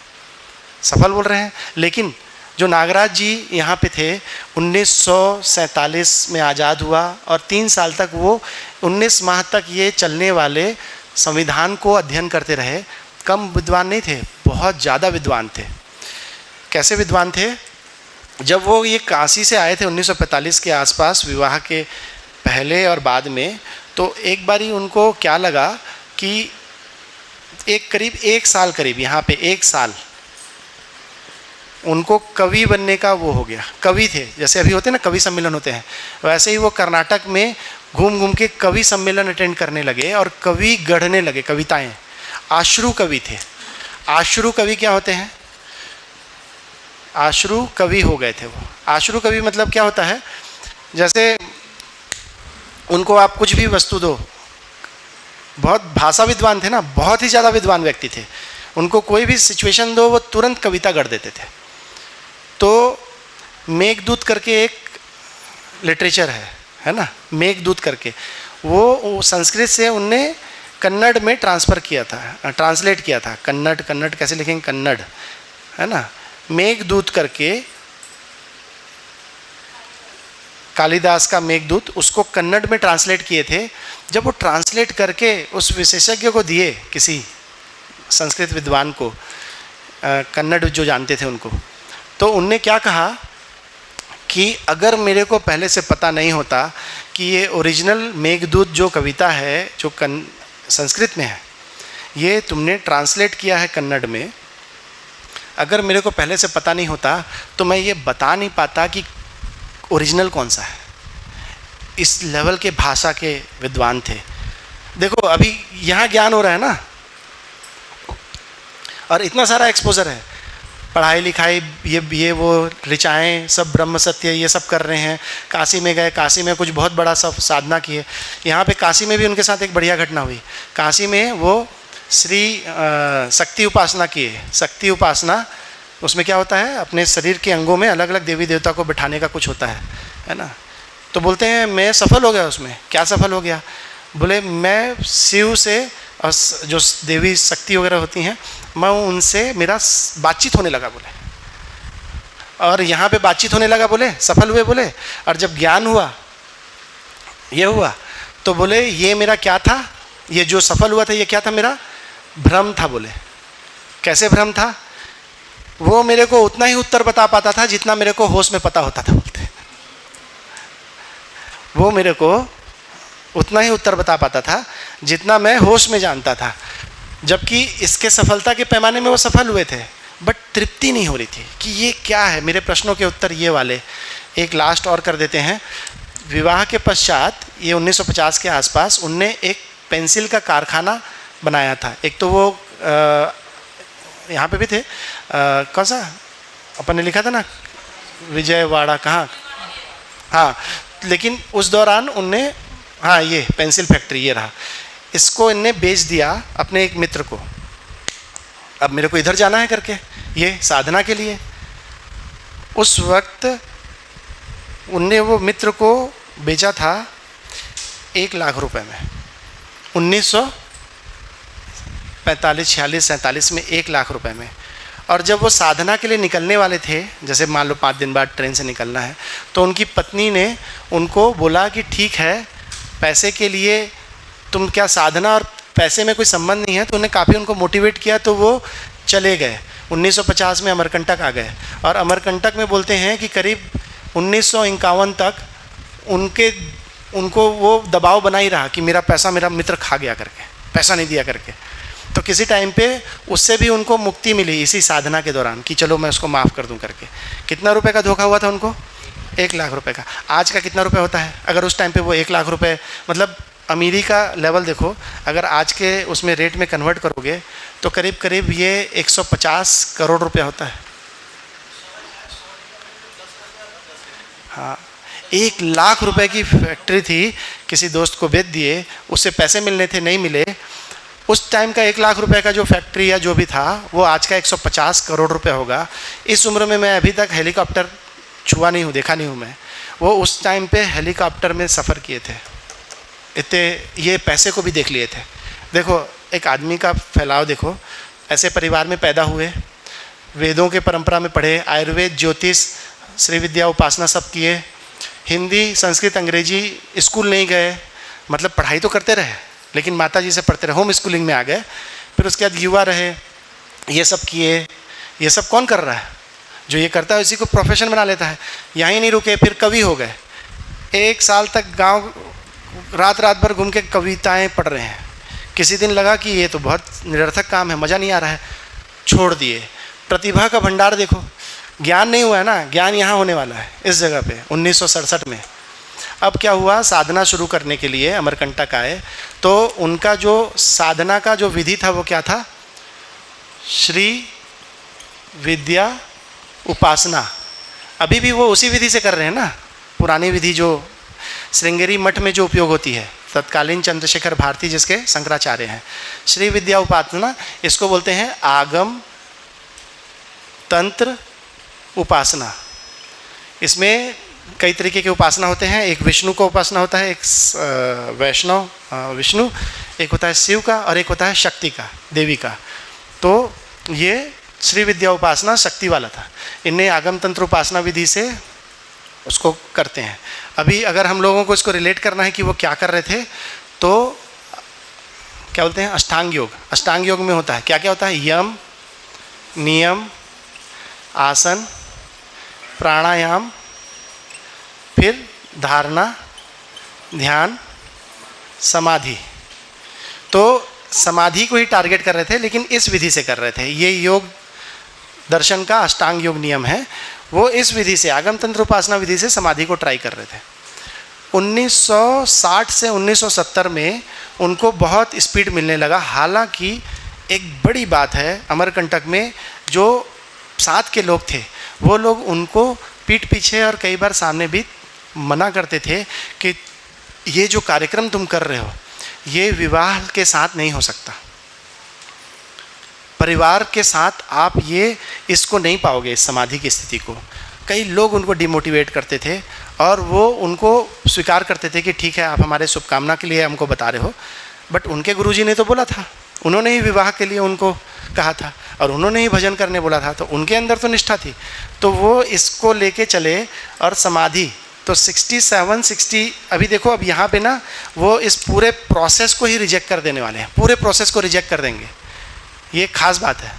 सफल बोल रहे हैं। लेकिन जो नागराज जी यहाँ पे थे, 1947 में आज़ाद हुआ और 3 साल तक वो 19 माह तक ये चलने वाले संविधान को अध्ययन करते रहे। कम विद्वान नहीं थे, बहुत ज़्यादा विद्वान थे। कैसे विद्वान थे, जब वो ये काशी से आए थे 1945 के आसपास, विवाह के पहले और बाद में, तो तो एक बारी उनको क्या लगा कि करीब 1 साल करीब यहाँ पे 1 साल उनको कवि बनने का वो हो गया। कवि थे, जैसे अभी होते हैं ना कवि सम्मेलन होते हैं, वैसे ही वो कर्नाटक में घूम घूम के कवि सम्मेलन अटेंड करने लगे और कवि गढ़ने लगे, कविताएं। आश्रु कवि थे। आश्रु कवि क्या होते हैं? आश्रु कवि हो गए थे वो। आश्रु कवि मतलब क्या होता है, जैसे उनको आप कुछ भी वस्तु दो, बहुत भाषा विद्वान थे ना, बहुत ही ज़्यादा विद्वान व्यक्ति थे, उनको कोई भी सिचुएशन दो वो तुरंत कविता गढ़ देते थे। तो मेघदूत करके एक लिटरेचर है ना, मेघदूत करके, वो संस्कृत से उनने कन्नड़ में ट्रांसफ़र किया था, ट्रांसलेट किया था। कन्नड़ कैसे लिखेंगे? कन्नड़, है ना। मेघदूत करके, कालिदास का मेघदूत, उसको कन्नड़ में ट्रांसलेट किए थे। जब वो ट्रांसलेट करके उस विशेषज्ञ को दिए, किसी संस्कृत विद्वान को, कन्नड़ जो जानते थे उनको, तो उनने क्या कहा कि अगर मेरे को पहले से पता नहीं होता कि ये ओरिजिनल मेघदूत जो कविता है जो संस्कृत में है, ये तुमने ट्रांसलेट किया है कन्नड़ में, अगर मेरे को पहले से पता नहीं होता तो मैं ये बता नहीं पाता कि ओरिजिनल कौन सा है। इस लेवल के भाषा के विद्वान थे। देखो अभी यहाँ ज्ञान हो रहा है ना, और इतना सारा एक्सपोजर है, पढ़ाई लिखाई, ये वो ऋचाएँ सब, ब्रह्म सत्य, ये सब कर रहे हैं। काशी में गए, काशी में कुछ बहुत बड़ा सब साधना किए। यहाँ पे काशी में भी उनके साथ एक बढ़िया घटना हुई। काशी में वो श्री शक्ति उपासना किए। शक्ति उपासना, उसमें क्या होता है, अपने शरीर के अंगों में अलग अलग देवी देवता को बिठाने का कुछ होता है ना। तो बोलते हैं मैं सफल हो गया उसमें। क्या सफल हो गया? बोले मैं शिव से और जो देवी शक्ति वगैरह होती हैं, मैं उनसे मेरा बातचीत होने लगा बोले, और यहाँ पे बातचीत होने लगा बोले, सफल हुए बोले। और जब ज्ञान हुआ, ये हुआ, तो बोले ये मेरा क्या था, ये जो सफल हुआ था ये क्या था, मेरा भ्रम था बोले। कैसे भ्रम था? वो मेरे को उतना ही उत्तर बता पाता था जितना मेरे को होश में पता होता था बोलते। वो मेरे को उतना ही उत्तर बता पाता था जितना मैं होश में जानता था, जबकि इसके सफलता के पैमाने में वो सफल हुए थे, बट तृप्ति नहीं हो रही थी कि ये क्या है। मेरे प्रश्नों के उत्तर ये वाले। एक लास्ट और कर देते हैं। विवाह के पश्चात, ये 1950 के आसपास, उनने एक पेंसिल का कारखाना बनाया था। एक तो वो यहाँ पे भी थे, कौन सा अपन ने लिखा था ना, विजयवाड़ा, कहाँ, हाँ, लेकिन उस दौरान उनने, हाँ ये पेंसिल फैक्ट्री ये रहा, इसको इनने बेच दिया अपने एक मित्र को। अब मेरे को इधर जाना है करके, ये साधना के लिए। उस वक्त उनने वो मित्र को बेचा था 1 लाख रुपए में। 1945-46-47 में 1 लाख रुपए में। और जब वो साधना के लिए निकलने वाले थे, जैसे मान लो 5 दिन बाद ट्रेन से निकलना है, तो उनकी पत्नी ने उनको बोला कि ठीक है, पैसे के लिए तुम, क्या साधना और पैसे में कोई संबंध नहीं है। तो उन्हें काफ़ी उनको मोटिवेट किया, तो वो चले गए। 1950 में अमरकंटक आ गए, और अमरकंटक में बोलते हैं कि करीब 1951 तक उनको वो दबाव बना ही रहा कि मेरा पैसा मेरा मित्र खा गया करके, पैसा नहीं दिया करके। तो किसी टाइम पे उससे भी उनको मुक्ति मिली इसी साधना के दौरान कि चलो मैं उसको माफ़ कर दूं करके। कितना रुपए का धोखा हुआ था उनको? 1 लाख रुपए का। आज का कितना रुपए होता है? अगर उस टाइम पे वो 1 लाख रुपए, मतलब अमीरी का लेवल देखो, अगर आज के उसमें रेट में कन्वर्ट करोगे तो करीब करीब ये 150 करोड़ रुपया होता है। हाँ, 1 लाख रुपए की फैक्ट्री थी, किसी दोस्त को बेच दिए, उससे पैसे मिलने थे, नहीं मिले। उस टाइम का 1 लाख रुपए का जो फैक्ट्री या जो भी था, वो आज का 150 करोड़ रुपए होगा। इस उम्र में मैं अभी तक हेलीकॉप्टर छुआ नहीं हूँ, देखा नहीं हूँ मैं। वो उस टाइम पे हेलीकॉप्टर में सफ़र किए थे, इतने ये पैसे को भी देख लिए थे। देखो एक आदमी का फैलाव देखो। ऐसे परिवार में पैदा हुए, वेदों के परंपरा में पढ़े, आयुर्वेद, ज्योतिष, श्री विद्या, उपासना सब किए, हिंदी, संस्कृत, अंग्रेजी, स्कूल नहीं गए, मतलब पढ़ाई तो करते रहे लेकिन माता जी से पढ़ते रहे, होम स्कूलिंग में आ गए। फिर उसके बाद युवा रहे, ये सब किए। ये सब कौन कर रहा है? जो ये करता है उसी को प्रोफेशन बना लेता है। यहाँ ही नहीं रुके, फिर कवि हो गए। 1 साल तक गांव रात रात भर घूम के कविताएं पढ़ रहे हैं। किसी दिन लगा कि ये तो बहुत निरर्थक काम है, मज़ा नहीं आ रहा है, छोड़ दिए। प्रतिभा का भंडार देखो, ज्ञान नहीं हुआ है ना, ज्ञान यहाँ होने वाला है इस जगह पे 1967 में। अब क्या हुआ, साधना शुरू करने के लिए अमरकंटक आए, तो उनका जो साधना का जो विधि था वो क्या था, श्री विद्या उपासना। अभी भी वो उसी विधि से कर रहे हैं ना, पुरानी विधि जो श्रृंगेरी मठ में जो उपयोग होती है, तत्कालीन चंद्रशेखर भारती जिसके शंकराचार्य हैं। श्री विद्या उपासना, इसको बोलते हैं आगम तंत्र उपासना। इसमें कई तरीके के उपासना होते हैं, एक विष्णु का उपासना होता है, एक वैष्णव विष्णु, एक होता है शिव का, और एक होता है शक्ति का, देवी का। तो ये श्री विद्या उपासना शक्ति वाला था। इन्हें आगम तंत्र उपासना विधि से उसको करते हैं। अभी अगर हम लोगों को इसको रिलेट करना है कि वो क्या कर रहे थे, तो क्या बोलते हैं, अष्टांग योग। अष्टांग योग में होता है क्या क्या होता है, यम, नियम, आसन, प्राणायाम, फिर धारणा, ध्यान, समाधि। तो समाधि को ही टारगेट कर रहे थे, लेकिन इस विधि से कर रहे थे। ये योग दर्शन का अष्टांग योग नियम है, वो इस विधि से, आगम तंत्र उपासना विधि से समाधि को ट्राई कर रहे थे। 1960 से 1970 में उनको बहुत स्पीड मिलने लगा। हालांकि एक बड़ी बात है, अमरकंटक में जो साथ के लोग थे वो लोग उनको पीठ पीछे और कई बार सामने भी मना करते थे कि ये जो कार्यक्रम तुम कर रहे हो ये विवाह के साथ नहीं हो सकता, परिवार के साथ आप ये इसको नहीं पाओगे, इस समाधि की स्थिति को। कई लोग उनको डिमोटिवेट करते थे और वो उनको स्वीकार करते थे कि ठीक है आप हमारे शुभकामना के लिए हमको बता रहे हो, बट उनके गुरुजी ने तो बोला था, उन्होंने ही विवाह के लिए उनको कहा था और उन्होंने ही भजन करने बोला था, तो उनके अंदर तो निष्ठा थी। तो वो इसको लेके चले और समाधि तो 67-60 अभी देखो, अब यहाँ पे ना वो इस पूरे प्रोसेस को ही रिजेक्ट कर देने वाले हैं, पूरे प्रोसेस को रिजेक्ट कर देंगे। ये खास बात है।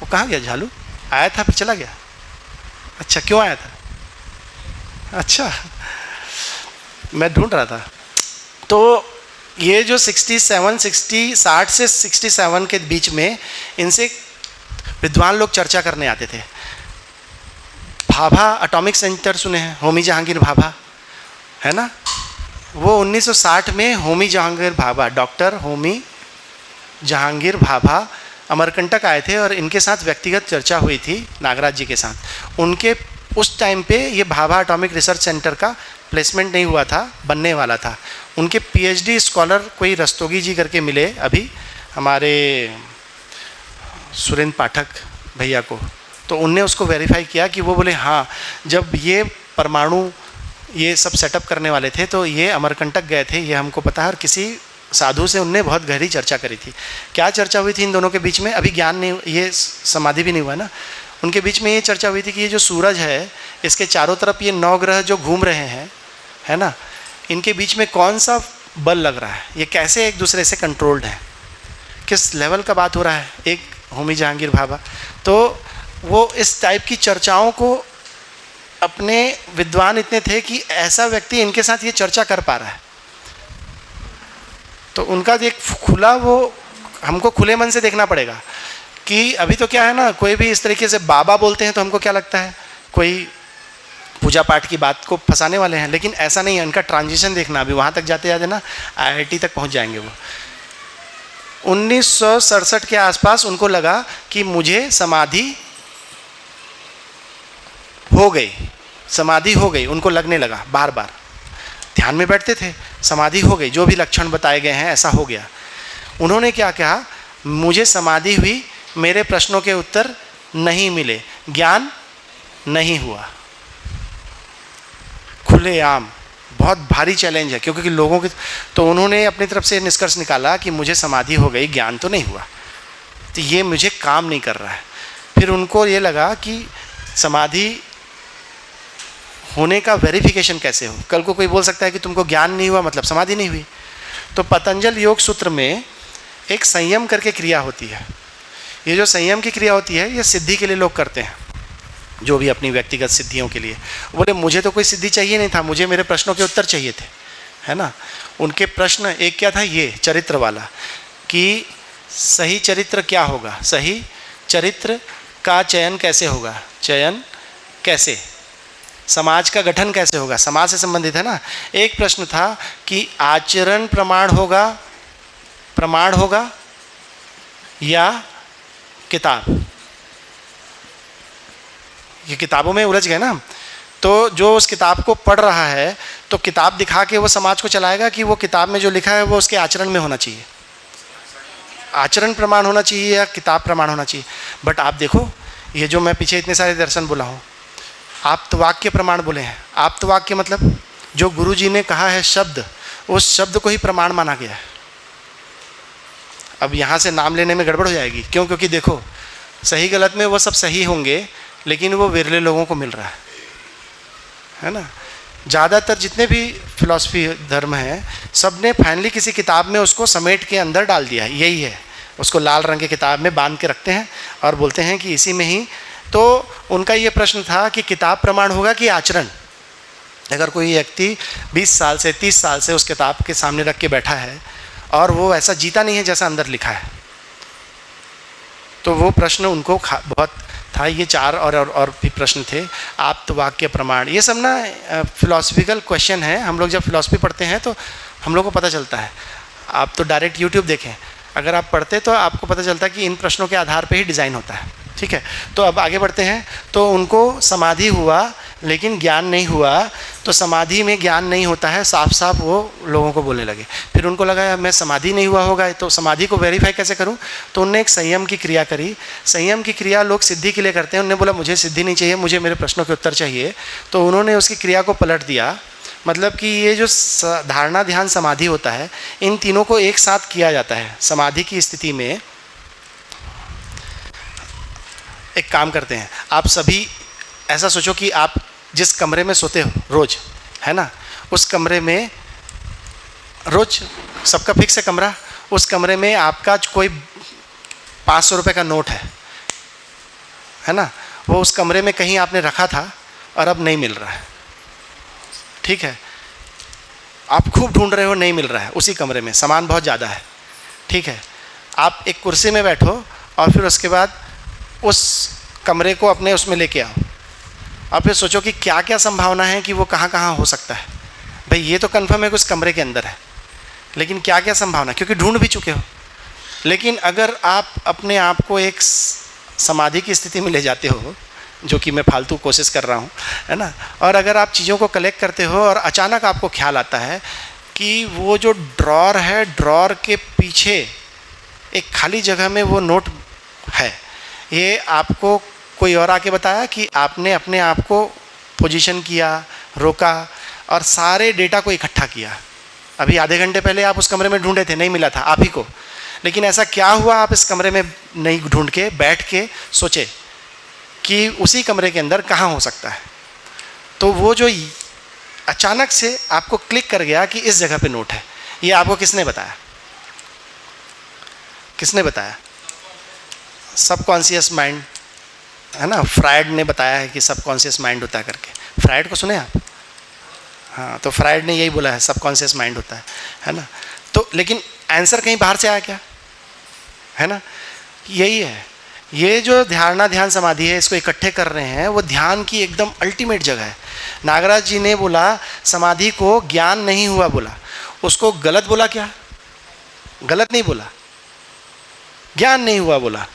वो कहाँ गया झालू, आया था फिर चला गया? अच्छा, क्यों आया था? अच्छा, मैं ढूंढ रहा था। तो ये जो 60 से 67 के बीच में इनसे विद्वान लोग चर्चा करने आते थे। भाभा एटॉमिक सेंटर सुने हैं, होमी जहांगीर भाभा है ना, वो 1960 में होमी जहांगीर भाभा, डॉक्टर होमी जहांगीर भाभा अमरकंटक आए थे और इनके साथ व्यक्तिगत चर्चा हुई थी नागराज जी के साथ। उनके उस टाइम पे ये भाभा एटॉमिक रिसर्च सेंटर का प्लेसमेंट नहीं हुआ था, बनने वाला था। उनके पीएचडी स्कॉलर कोई रस्तोगी जी करके मिले अभी हमारे सुरेंद्र पाठक भैया को, तो उनने उसको वेरीफाई किया कि वो बोले हाँ, जब ये परमाणु ये सब सेटअप करने वाले थे तो ये अमरकंटक गए थे, ये हमको पता है। और किसी साधु से उनने बहुत गहरी चर्चा करी थी। क्या चर्चा हुई थी इन दोनों के बीच में? अभी ज्ञान नहीं, ये समाधि भी नहीं हुआ ना, उनके बीच में ये चर्चा हुई थी कि ये जो सूरज है इसके चारों तरफ ये 9 ग्रह जो घूम रहे हैं, है ना, इनके बीच में कौन सा बल लग रहा है, ये कैसे एक दूसरे से कंट्रोल्ड है, किस लेवल का बात हो रहा है। एक होमी जहांगीर भाभा, तो वो इस टाइप की चर्चाओं को, अपने विद्वान इतने थे कि ऐसा व्यक्ति इनके साथ ये चर्चा कर पा रहा है, तो उनका एक खुला, वो हमको खुले मन से देखना पड़ेगा कि अभी तो क्या है ना, कोई भी इस तरीके से बाबा बोलते हैं तो हमको क्या लगता है कोई पूजा पाठ की बात को फंसाने वाले हैं, लेकिन ऐसा नहीं है। उनका ट्रांजिशन देखना, अभी वहाँ तक जाते जाते ना IIT तक पहुँच जाएंगे वो। 1967 के आसपास उनको लगा कि मुझे समाधि हो गई, समाधि हो गई, उनको लगने लगा, बार बार ध्यान में बैठते थे, समाधि हो गई, जो भी लक्षण बताए गए हैं ऐसा हो गया। उन्होंने क्या कहा, मुझे समाधि हुई, मेरे प्रश्नों के उत्तर नहीं मिले, ज्ञान नहीं हुआ। खुलेआम बहुत भारी चैलेंज है, क्योंकि लोगों की, तो उन्होंने अपनी तरफ से निष्कर्ष निकाला कि मुझे समाधि हो गई, ज्ञान तो नहीं हुआ, तो ये मुझे काम नहीं कर रहा है। फिर उनको ये लगा कि समाधि होने का वेरिफिकेशन कैसे हो। कल को कोई बोल सकता है कि तुमको ज्ञान नहीं हुआ मतलब समाधि नहीं हुई। तो पतंजल योग सूत्र में एक संयम करके क्रिया होती है। ये जो संयम की क्रिया होती है ये सिद्धि के लिए लोग करते हैं, जो भी अपनी व्यक्तिगत सिद्धियों के लिए। बोले मुझे तो कोई सिद्धि चाहिए नहीं था, मुझे मेरे प्रश्नों के उत्तर चाहिए थे, है ना। उनके प्रश्न एक क्या था, ये चरित्र वाला, कि सही चरित्र क्या होगा, सही चरित्र का चयन कैसे होगा, चयन कैसे, समाज का गठन कैसे होगा, समाज से संबंधित है ना। एक प्रश्न था कि आचरण प्रमाण होगा या किताब। ये किताबों में उलझ गए ना। तो जो उस किताब को पढ़ रहा है तो किताब दिखा के वो समाज को चलाएगा कि वो किताब में जो लिखा है वो उसके आचरण में होना चाहिए, आचरण प्रमाण होना चाहिए या किताब प्रमाण होना चाहिए। बट आप देखो, ये जो मैं पीछे इतने सारे दर्शन बोला हूँ, आप्तवाक्य प्रमाण बोले हैं। आप्तवाक्य मतलब जो गुरु जी ने कहा है शब्द, उस शब्द को ही प्रमाण माना गया है। अब यहाँ से नाम लेने में गड़बड़ हो जाएगी, क्यों? क्योंकि देखो, सही गलत में वो सब सही होंगे, लेकिन वो विरले लोगों को मिल रहा है ना। ज़्यादातर जितने भी फिलॉसफी धर्म हैं, सब ने फाइनली किसी किताब में उसको समेट के अंदर डाल दिया है। यही है, उसको लाल रंग की किताब में बांध के रखते हैं और बोलते हैं कि इसी में ही। तो उनका ये प्रश्न था कि किताब प्रमाण होगा कि आचरण। अगर कोई व्यक्ति 20 साल से 30 साल से उस किताब के सामने रख के बैठा है और वो ऐसा जीता नहीं है जैसा अंदर लिखा है, तो वो प्रश्न उनको बहुत था। ये 4 और भी प्रश्न थे। आप्तवाक्य प्रमाण, ये सब ना फिलॉसफिकल क्वेश्चन है। हम लोग जब फिलॉसफी पढ़ते हैं तो हम लोग को पता चलता है। आप तो डायरेक्ट यूट्यूब देखें, अगर आप पढ़ते तो आपको पता चलता है कि इन प्रश्नों के आधार पे ही डिज़ाइन होता है। ठीक है, तो अब आगे बढ़ते हैं। तो उनको समाधि हुआ लेकिन ज्ञान नहीं हुआ। तो समाधि में ज्ञान नहीं होता है, साफ साफ वो लोगों को बोलने लगे। फिर उनको लगा मैं समाधि नहीं हुआ होगा तो समाधि को वेरीफाई कैसे करूं। तो उनने एक संयम की क्रिया करी। संयम की क्रिया लोग सिद्धि के लिए करते हैं। उन्होंने बोला मुझे सिद्धि नहीं चाहिए, मुझे मेरे प्रश्नों के उत्तर चाहिए। तो उन्होंने उसकी क्रिया को पलट दिया। मतलब कि ये जो धारणा ध्यान समाधि होता है, इन तीनों को एक साथ किया जाता है। समाधि की स्थिति में एक काम करते हैं, आप सभी ऐसा सोचो कि आप जिस कमरे में सोते हो रोज, है ना, उस कमरे में रोज सबका फिक्स है कमरा। उस कमरे में आपका कोई 500 रुपये का नोट है ना, वो उस कमरे में कहीं आपने रखा था और अब नहीं मिल रहा है। ठीक है, आप खूब ढूंढ रहे हो, नहीं मिल रहा है उसी कमरे में, सामान बहुत ज़्यादा है। ठीक है, आप एक कुर्सी में बैठो और फिर उसके बाद उस कमरे को अपने उसमें लेके आओ और फिर सोचो कि क्या क्या संभावना है कि वो कहाँ कहाँ हो सकता है। भाई ये तो कन्फर्म है कि उस कमरे के अंदर है, लेकिन क्या क्या संभावना, क्योंकि ढूंढ भी चुके हो। लेकिन अगर आप अपने आप को एक समाधि की स्थिति में ले जाते हो, जो कि मैं फालतू कोशिश कर रहा हूँ, है ना, और अगर आप चीज़ों को कलेक्ट करते हो और अचानक आपको ख्याल आता है कि वो जो ड्रॉर है, ड्रॉर के पीछे एक खाली जगह में वो नोट है। ये आपको कोई और आके बताया कि आपने अपने आप को पोजीशन किया, रोका और सारे डेटा को इकट्ठा किया। अभी आधे घंटे पहले आप उस कमरे में ढूंढे थे, नहीं मिला था आप ही को, लेकिन ऐसा क्या हुआ आप इस कमरे में नहीं ढूंढ के बैठ के सोचे कि उसी कमरे के अंदर कहाँ हो सकता है। तो वो जो अचानक से आपको क्लिक कर गया कि इस जगह पे नोट है, ये आपको किसने बताया? किसने बताया? सबकॉन्शियस माइंड, है ना। फ्रायड ने बताया है कि सबकॉन्शियस माइंड होता है करके। फ्रायड को सुने आप? हाँ, तो फ्रायड ने यही बोला है, सबकॉन्शियस माइंड होता है ना। तो लेकिन आंसर कहीं बाहर से आया क्या? है ना, यही है। ये जो धारणा ध्यान समाधि है, इसको इकट्ठे कर रहे हैं, वो ध्यान की एकदम अल्टीमेट जगह है। नागराज जी ने बोला समाधि को ज्ञान नहीं हुआ बोला, उसको गलत बोला क्या? गलत नहीं बोला, ज्ञान नहीं हुआ बोला।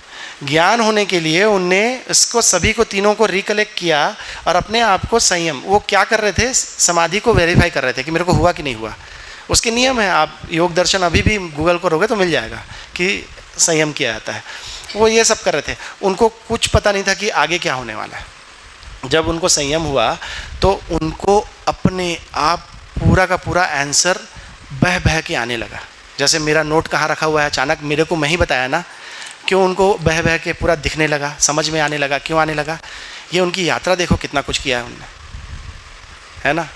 ज्ञान होने के लिए उनने इसको सभी को तीनों को रिकलेक्ट किया और अपने आप को संयम, वो क्या कर रहे थे, समाधि को वेरीफाई कर रहे थे कि मेरे को हुआ कि नहीं हुआ। उसके नियम है, आप योग दर्शन अभी भी गूगल करोगे तो मिल जाएगा कि संयम किया जाता है। वो ये सब कर रहे थे, उनको कुछ पता नहीं था कि आगे क्या होने वाला है। जब उनको संयम हुआ तो उनको अपने आप पूरा का पूरा आंसर बह बह के आने लगा। जैसे मेरा नोट कहाँ रखा हुआ है, अचानक मेरे को मैं ही बताया ना, क्यों उनको बह बह के पूरा दिखने लगा, समझ में आने लगा। क्यों आने लगा? ये उनकी यात्रा देखो कितना कुछ किया है उनने, है ना।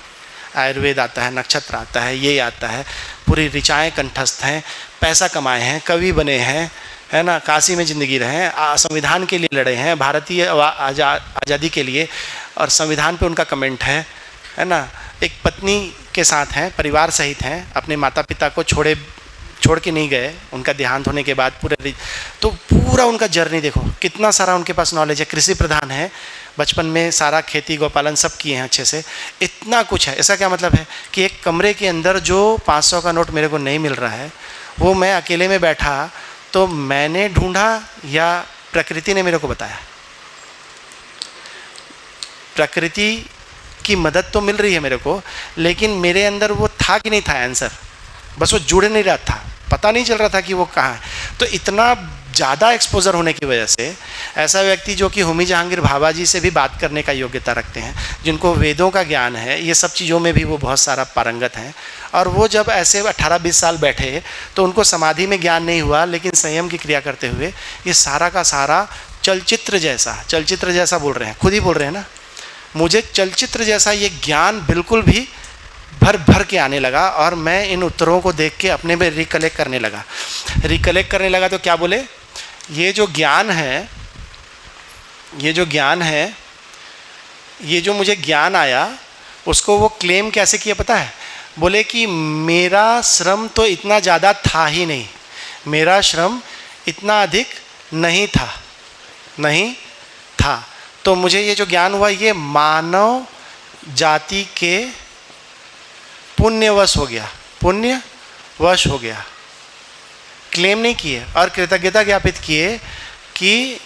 आयुर्वेद आता है, नक्षत्र आता है, ये आता है, पूरी ऋचाएँ कंठस्थ हैं, पैसा कमाए हैं, कवि बने हैं, है ना, काशी में ज़िंदगी रहे, संविधान के लिए लड़े हैं, भारतीय आज़ादी के लिए, और संविधान पे उनका कमेंट है ना। एक पत्नी के साथ हैं, परिवार सहित हैं, अपने माता पिता को छोड़ के नहीं गए, उनका देहांत होने के बाद तो पूरा उनका जर्नी देखो, कितना सारा उनके पास नॉलेज है, कृषि प्रधान है, बचपन में सारा खेती गौपालन सब किए हैं अच्छे से, इतना कुछ है। इसका क्या मतलब है कि एक कमरे के अंदर जो 500 का नोट मेरे को नहीं मिल रहा है, वो मैं अकेले में बैठा तो मैंने ढूंढा या प्रकृति ने मेरे को बताया? प्रकृति की मदद तो मिल रही है मेरे को, लेकिन मेरे अंदर वो था कि नहीं था आंसर, बस वो जुड़ नहीं रहा था, पता नहीं चल रहा था कि वो कहाँ है। तो इतना ज़्यादा एक्सपोजर होने की वजह से ऐसा व्यक्ति जो कि होमी जहांगीर भाभा जी से भी बात करने का योग्यता रखते हैं, जिनको वेदों का ज्ञान है, ये सब चीज़ों में भी वो बहुत सारा पारंगत हैं, और वो जब ऐसे 18-20 साल बैठे तो उनको समाधि में ज्ञान नहीं हुआ, लेकिन संयम की क्रिया करते हुए ये सारा का सारा चलचित्र जैसा बोल रहे हैं, खुद ही बोल रहे हैं ना, मुझे चलचित्र जैसा ये ज्ञान बिल्कुल भी भर के आने लगा, और मैं इन उत्तरों को देख के अपने में रिकलेक्ट करने लगा। तो क्या बोले, ये जो ज्ञान है, ये जो मुझे ज्ञान आया, उसको वो क्लेम कैसे किया पता है? बोले कि मेरा श्रम तो इतना ज़्यादा था ही नहीं, मेरा श्रम इतना अधिक नहीं था, तो मुझे ये जो ज्ञान हुआ ये मानव जाति के पुण्यवश हो गया। क्लेम नहीं किए और कृतज्ञता ज्ञापित किए कि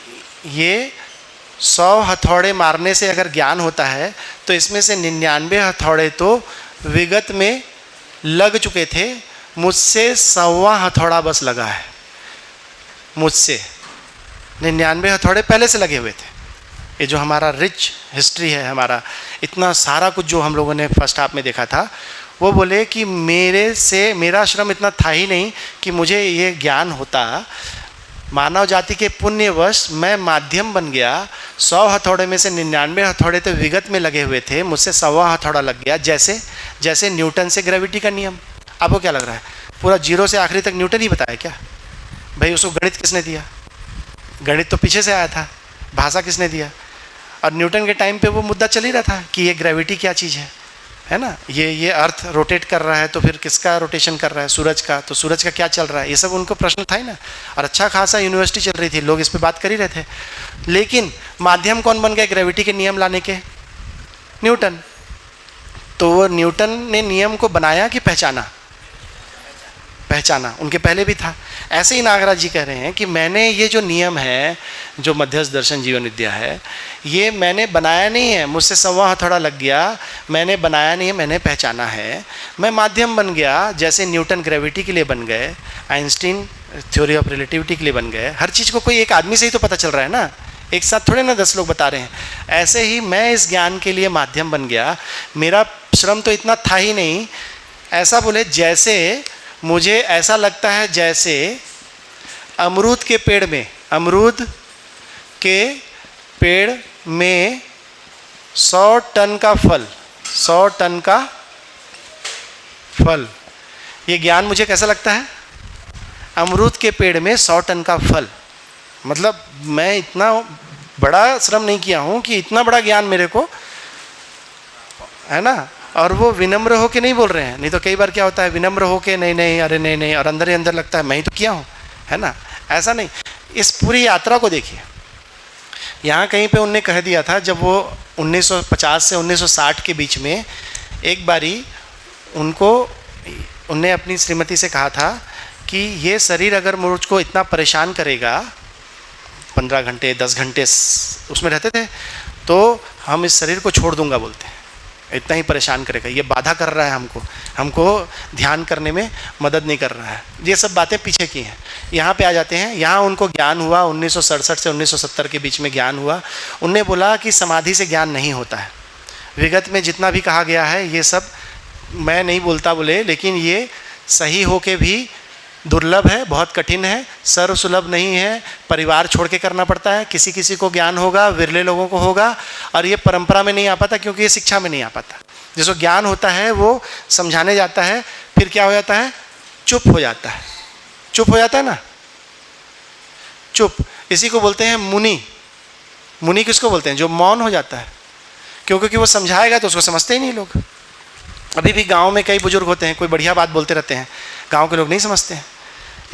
ये 100 हथौड़े मारने से अगर ज्ञान होता है तो इसमें से 99 हथौड़े तो विगत में लग चुके थे, मुझसे 100वां हथौड़ा बस लगा है, मुझसे 99 हथौड़े पहले से लगे हुए थे। ये जो हमारा रिच हिस्ट्री है, हमारा इतना सारा कुछ जो हम लोगों ने फर्स्ट हाफ में देखा था, वो बोले कि मेरा श्रम इतना था ही नहीं कि मुझे ये ज्ञान होता, मानव जाति के पुण्यवश मैं माध्यम बन गया। 100 हथौड़े में से 99 हथौड़े तो विगत में लगे हुए थे, मुझसे 100वां हथौड़ा लग गया, जैसे न्यूटन से ग्रेविटी का नियम। आपको क्या लग रहा है, पूरा जीरो से आखिरी तक न्यूटन ही बताया क्या? भाई उसको गणित किसने दिया? गणित तो पीछे से आया था, भाषा किसने दिया? और न्यूटन के टाइम पे वो मुद्दा चल ही रहा था कि ये ग्रेविटी क्या चीज़ है ना, ये अर्थ रोटेट कर रहा है तो फिर किसका रोटेशन कर रहा है? सूरज का, तो सूरज का क्या चल रहा है? ये सब उनको प्रश्न था ही ना, और अच्छा खासा यूनिवर्सिटी चल रही थी, लोग इस पे बात कर ही रहे थे। लेकिन माध्यम कौन बन गए ग्रेविटी के नियम लाने के? न्यूटन। तो वो न्यूटन ने नियम को बनाया कि पहचाना, उनके पहले भी था। ऐसे ही नागराज जी कह रहे हैं कि मैंने ये जो नियम है, जो मध्यस्थ दर्शन जीवन विद्या है, ये मैंने बनाया नहीं है, मुझसे 100वां हथौड़ा लग गया, मैंने बनाया नहीं है, मैंने पहचाना है। मैं माध्यम बन गया, जैसे न्यूटन ग्रेविटी के लिए बन गए, आइंस्टीन थ्योरी ऑफ रिलेटिविटी के लिए बन गए। हर चीज़ को कोई एक आदमी से ही तो पता चल रहा है ना, एक साथ थोड़े ना 10 लोग बता रहे हैं। ऐसे ही मैं इस ज्ञान के लिए माध्यम बन गया, मेरा श्रम तो इतना था ही नहीं। ऐसा बोले जैसे मुझे ऐसा लगता है जैसे अमरूद के पेड़ में 100 टन का फल, ये ज्ञान मुझे कैसा लगता है? अमरूद के पेड़ में 100 टन का फल, मतलब मैं इतना बड़ा श्रम नहीं किया हूँ कि इतना बड़ा ज्ञान मेरे को है ना। और वो विनम्र होके नहीं बोल रहे हैं, नहीं तो कई बार क्या होता है, विनम्र होके नहीं, अरे नहीं, और अंदर ही अंदर लगता है मैं ही तो किया हूँ, है ना। ऐसा नहीं। इस पूरी यात्रा को देखिए, यहाँ कहीं पे उनने कह दिया था, जब वो 1950 से 1960 के बीच में एक बारी उनने अपनी श्रीमती से कहा था कि ये शरीर अगर मुझको इतना परेशान करेगा, 15 घंटे 10 घंटे उसमें रहते थे, तो हम इस शरीर को छोड़ दूंगा, बोलते हैं इतना ही परेशान करेगा, ये बाधा कर रहा है हमको ध्यान करने में मदद नहीं कर रहा है। ये सब बातें पीछे की हैं। यहाँ पे आ जाते हैं, यहाँ उनको ज्ञान हुआ 1967 से 1970 के बीच में ज्ञान हुआ। उनने बोला कि समाधि से ज्ञान नहीं होता है। विगत में जितना भी कहा गया है ये सब मैं नहीं बोलता बोले, लेकिन ये सही हो के भी दुर्लभ है, बहुत कठिन है, सर्वसुलभ नहीं है, परिवार छोड़ के करना पड़ता है। किसी किसी को ज्ञान होगा, विरले लोगों को होगा, और ये परंपरा में नहीं आ पाता क्योंकि ये शिक्षा में नहीं आ पाता। जिसको ज्ञान होता है वो समझाने जाता है, फिर क्या हो जाता है, चुप हो जाता है ना, चुप। इसी को बोलते हैं मुनि किसको बोलते हैं? जो मौन हो जाता है, क्योंकि वो समझाएगा तो उसको समझते ही नहीं लोग, अभी भी गांव में कई बुजुर्ग होते हैं, कोई बढ़िया बात बोलते रहते हैं, गांव के लोग नहीं समझते हैं।